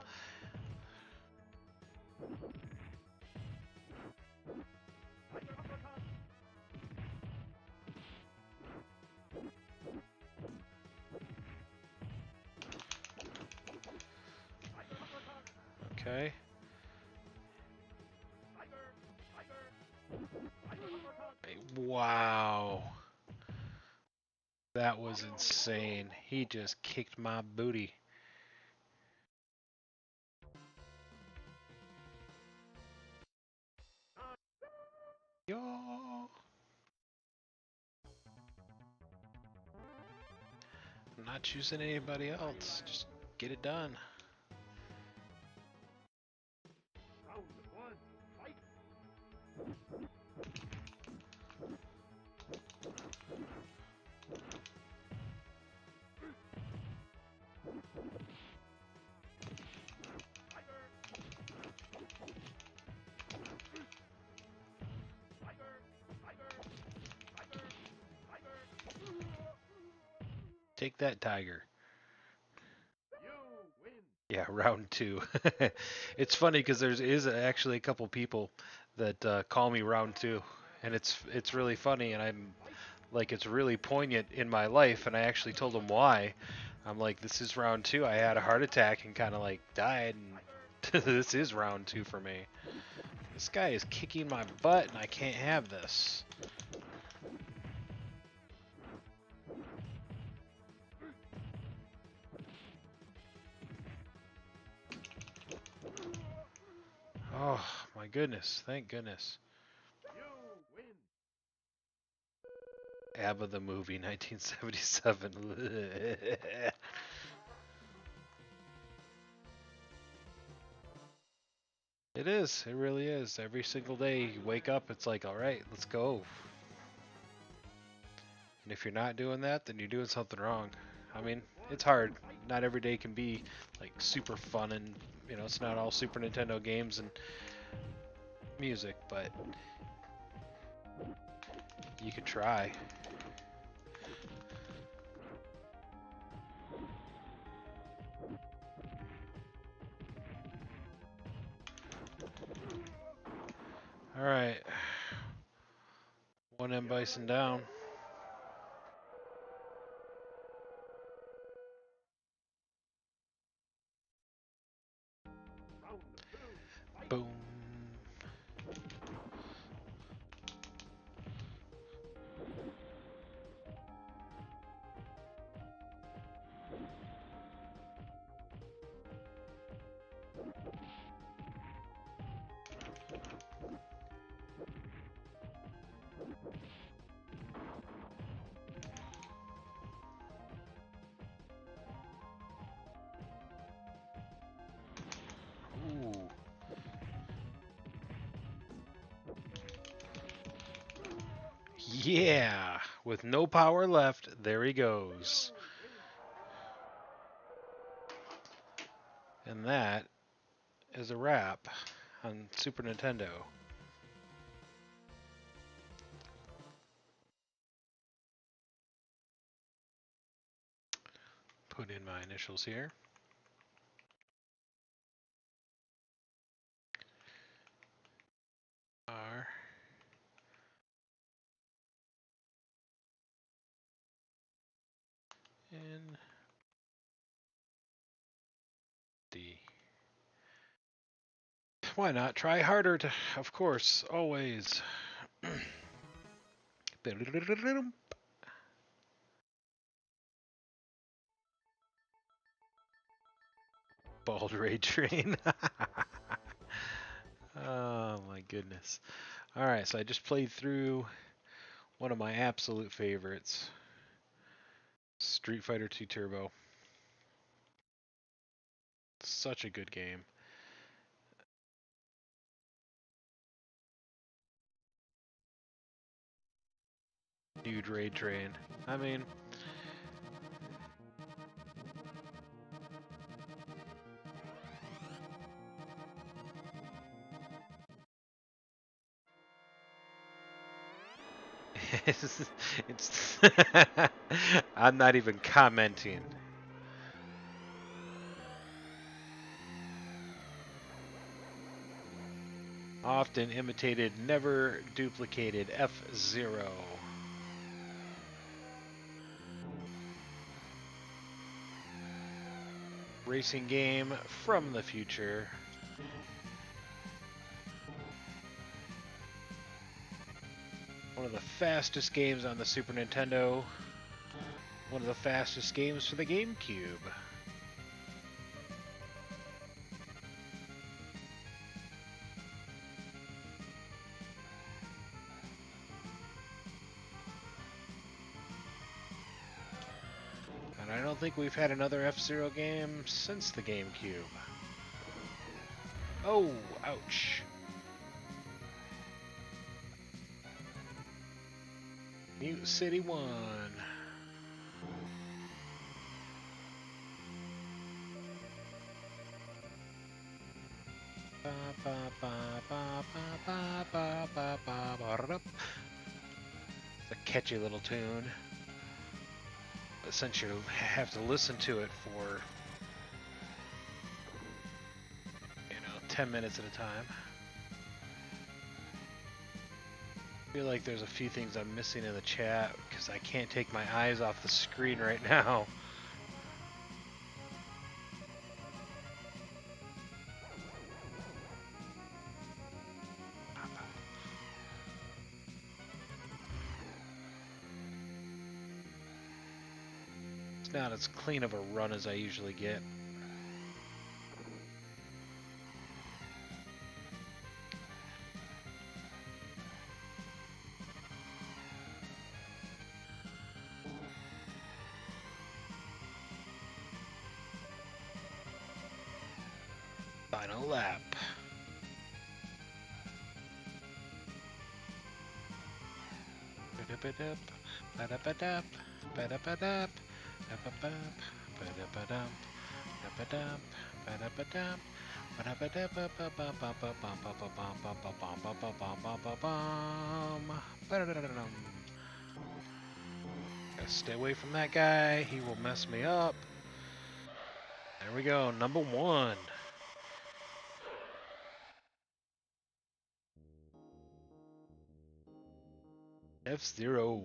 S1: Okay. Hey, wow. That was insane. He just kicked my booty. Yo. I'm not choosing anybody else. Just get it done.
S2: Round one, fight!
S1: Take that, Tiger.
S2: You win!
S1: Yeah, round two. It's funny because there is actually a couple people that call me round two, and it's really funny, and I'm like it's really poignant in my life, and I actually told them why. I'm like, this is round two. I had a heart attack and kind of like died, and this is round two for me. This guy is kicking my butt, and I can't have this. Oh my goodness! Thank goodness.
S2: You win!
S1: ABBA the movie, 1977. It is. It really is. Every single day you wake up, it's like, all right, let's go. And if you're not doing that, then you're doing something wrong. I mean, it's hard. Not every day can be like super fun, and it's not all Super Nintendo games and music, but you could try. All right. One M Bison down.
S2: Round two, fight!
S1: Boom. Ooh. Yeah. With no power left, there he goes. And that is a wrap on Super Nintendo. Put in my initials here. R. N. D. Why not try harder? Of course, always. Bald Ray Train. Oh my goodness. Alright, so I just played through one of my absolute favorites, Street Fighter 2 Turbo. Such a good game. Dude, Ray Train. I mean, It's I'm not even commenting. Often imitated, never duplicated. F-Zero. Racing game from the future. One of the fastest games on the Super Nintendo. One of the fastest games for the GameCube. And I don't think we've had another F-Zero game since the GameCube. Oh, ouch. Mute City 1. It's a catchy little tune. But since you have to listen to it for, 10 minutes at a time. I feel like there's a few things I'm missing in the chat because I can't take my eyes off the screen right now. It's not as clean of a run as I usually get. Final lap. Gotta stay away from that guy. He will mess me up. There we go, number 1. F-Zero.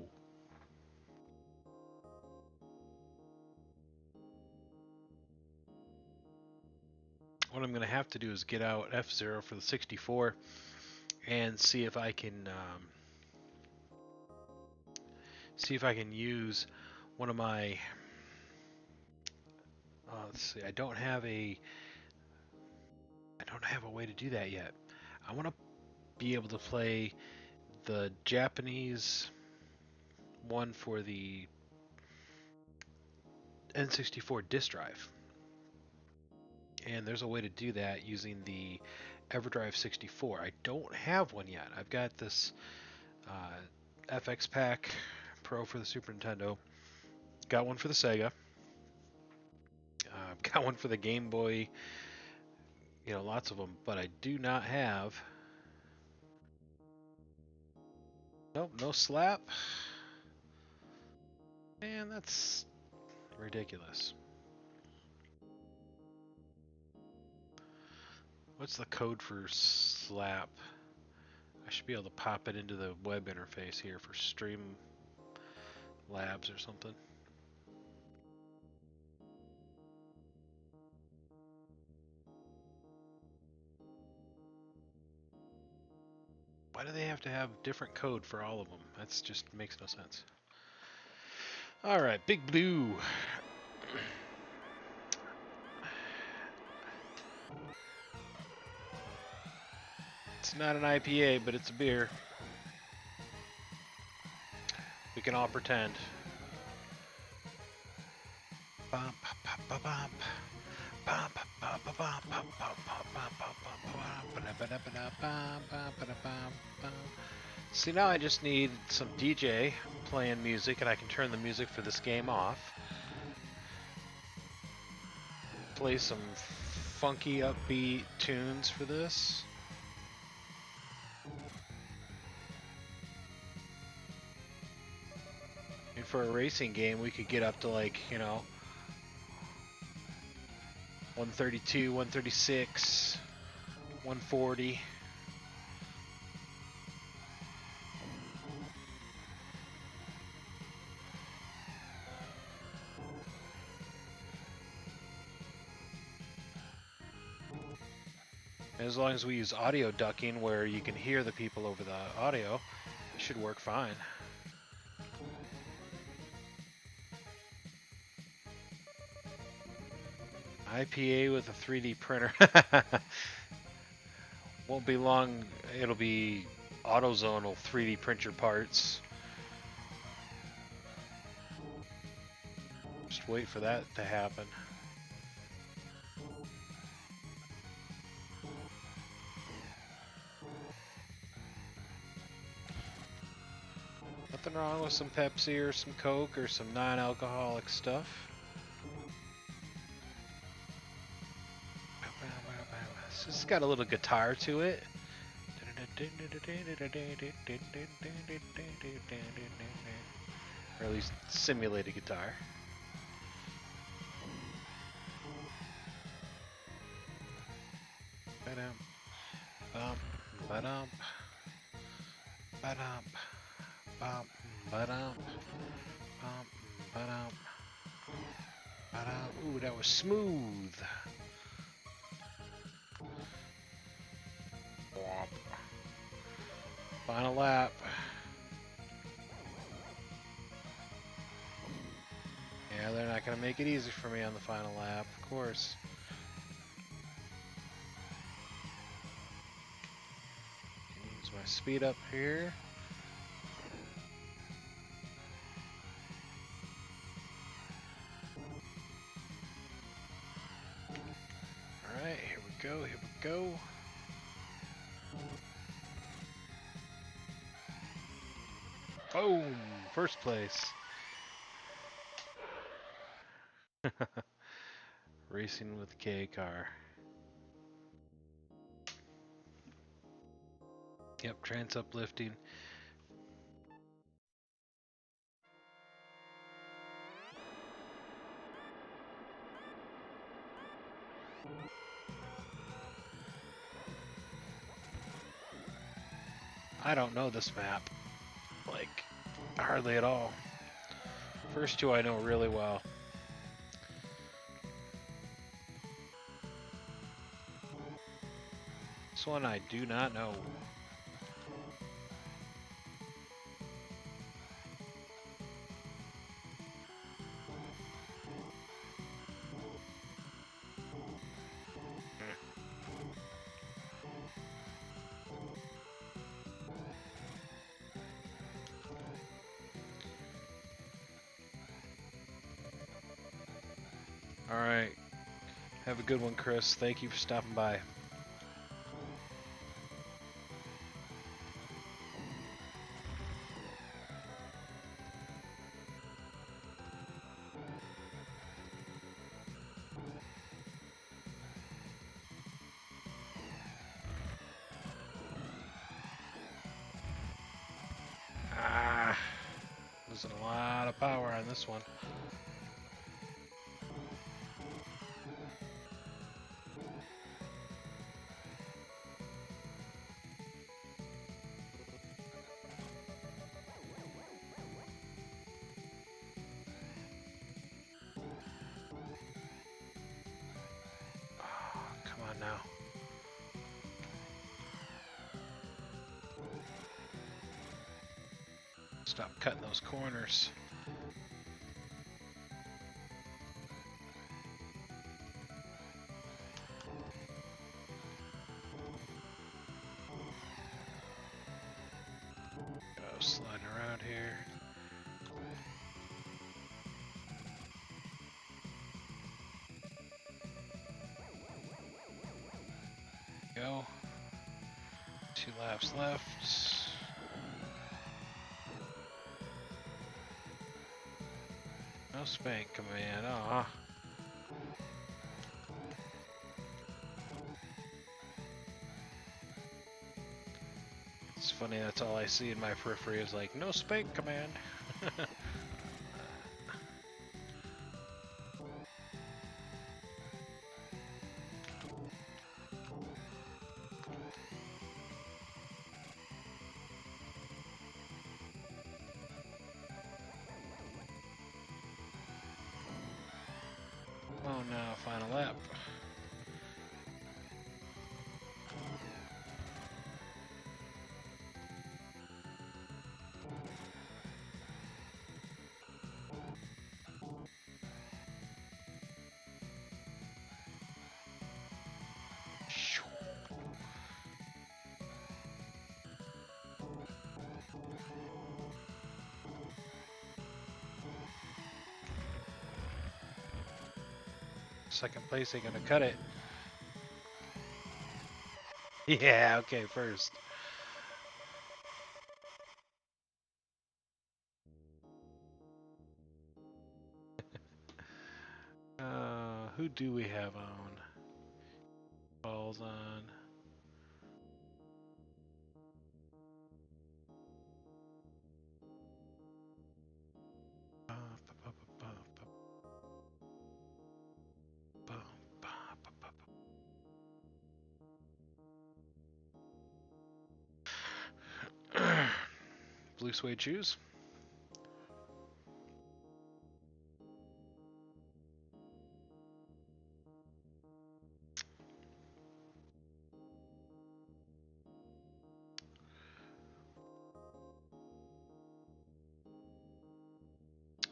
S1: What I'm gonna have to do is get out F-Zero for the 64 and see if I can use one of my. Let's see. I don't have a way to do that yet. I want to be able to play the Japanese one for the N64 disk drive. And there's a way to do that using the EverDrive 64. I don't have one yet. I've got this FX Pack Pro for the Super Nintendo. Got one for the Sega. Got one for the Game Boy. Lots of them. But I do not have. Nope, no slap. Man, that's ridiculous. What's the code for slap? I should be able to pop it into the web interface here for Stream Labs or something. Why do they have to have different code for all of them? That's just makes no sense. Alright, Big Blue. It's not an IPA, but it's a beer. We can all pretend. See, now I just need some DJ playing music, and I can turn the music for this game off. Play some funky, upbeat tunes for this. for a racing game, we could get up to like, 132, 136, 140. As long as we use audio ducking where you can hear the people over the audio, it should work fine. IPA with a 3D printer. Won't be long, it'll be AutoZone will 3D print your parts. Just wait for that to happen. Nothing wrong with some Pepsi or some Coke or some non-alcoholic stuff. It's got a little guitar to it. Or at least simulated guitar. Ba-dum, ba-dum, ba-dum, bum, ba-dum, bum, ba-dum, ba-dum. Ooh, that was smooth. Final lap. Yeah, they're not going to make it easy for me on the final lap, of course. Use my speed up here. Alright, here we go, here we go. Boom! First place. Racing with the K car. Yep, trans uplifting. I don't know this map, like, hardly at all. First two I know really well. This one I do not know. Alright. Have a good one, Chris. Thank you for stopping by. Ah, losing a lot of power on this one. Now. Stop cutting those corners. Go sliding around here. Go. 2 laps left. No spank command. Aw. It's funny, that's all I see in my periphery is like, no spank command. now, final lap. Second place ain't gonna cut it. Yeah, okay, first. Who do we have on? Balls on. Blue suede shoes.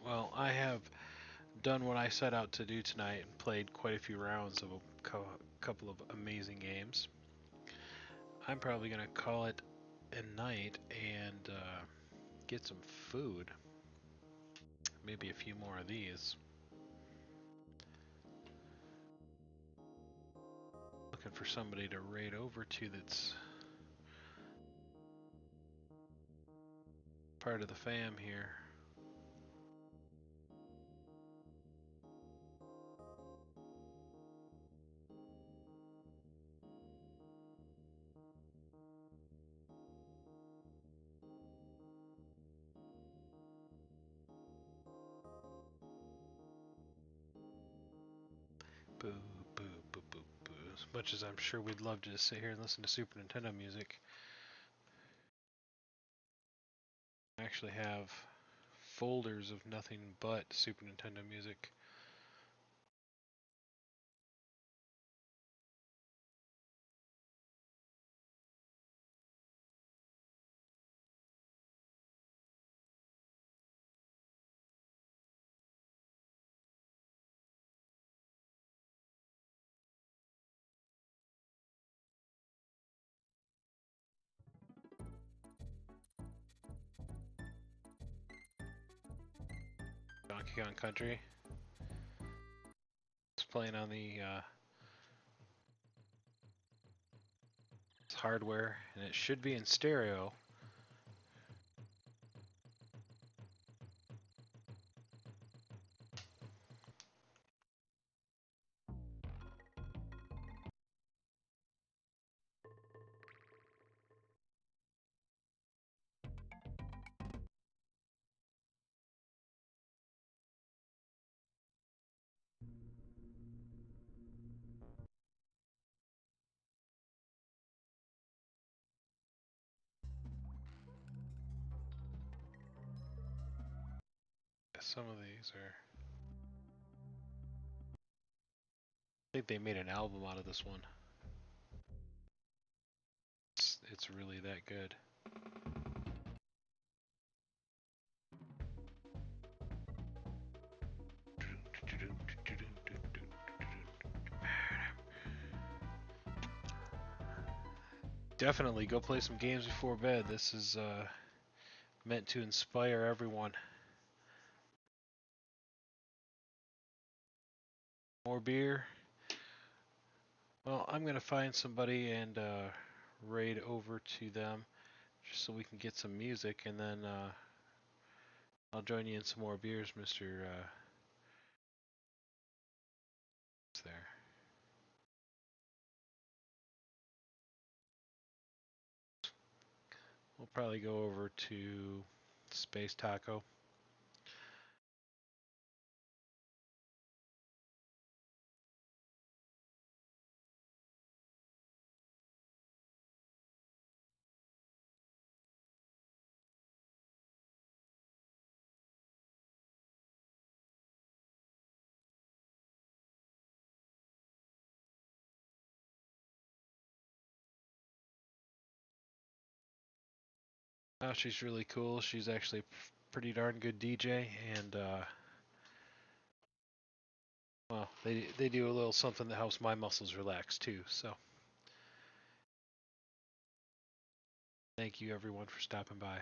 S1: Well, I have done what I set out to do tonight and played quite a few rounds of a couple of amazing games. I'm probably gonna call it a night and get some food. Maybe a few more of these. Looking for somebody to raid over to that's part of the fam here. Boo, boo, boo, boo, boo. As much as I'm sure we'd love to just sit here and listen to Super Nintendo music, I actually have folders of nothing but Super Nintendo music. Donkey Kong Country. It's playing on the hardware, and it should be in stereo. Some of these are. I think they made an album out of this one. It's really that good. Definitely go play some games before bed. This is meant to inspire everyone. More beer. Well, I'm gonna find somebody and raid over to them just so we can get some music, and then I'll join you in some more beers, Mr. There. We'll probably go over to Space Taco. She's really cool. She's actually pretty darn good DJ, and well, they do a little something that helps my muscles relax too. So thank you everyone for stopping by.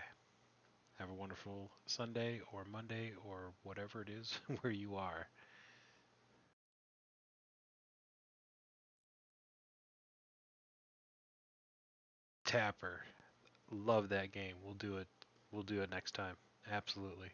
S1: Have a wonderful Sunday or Monday or whatever it is where you are. Tapper, love that game. We'll do it. We'll do it next time. Absolutely.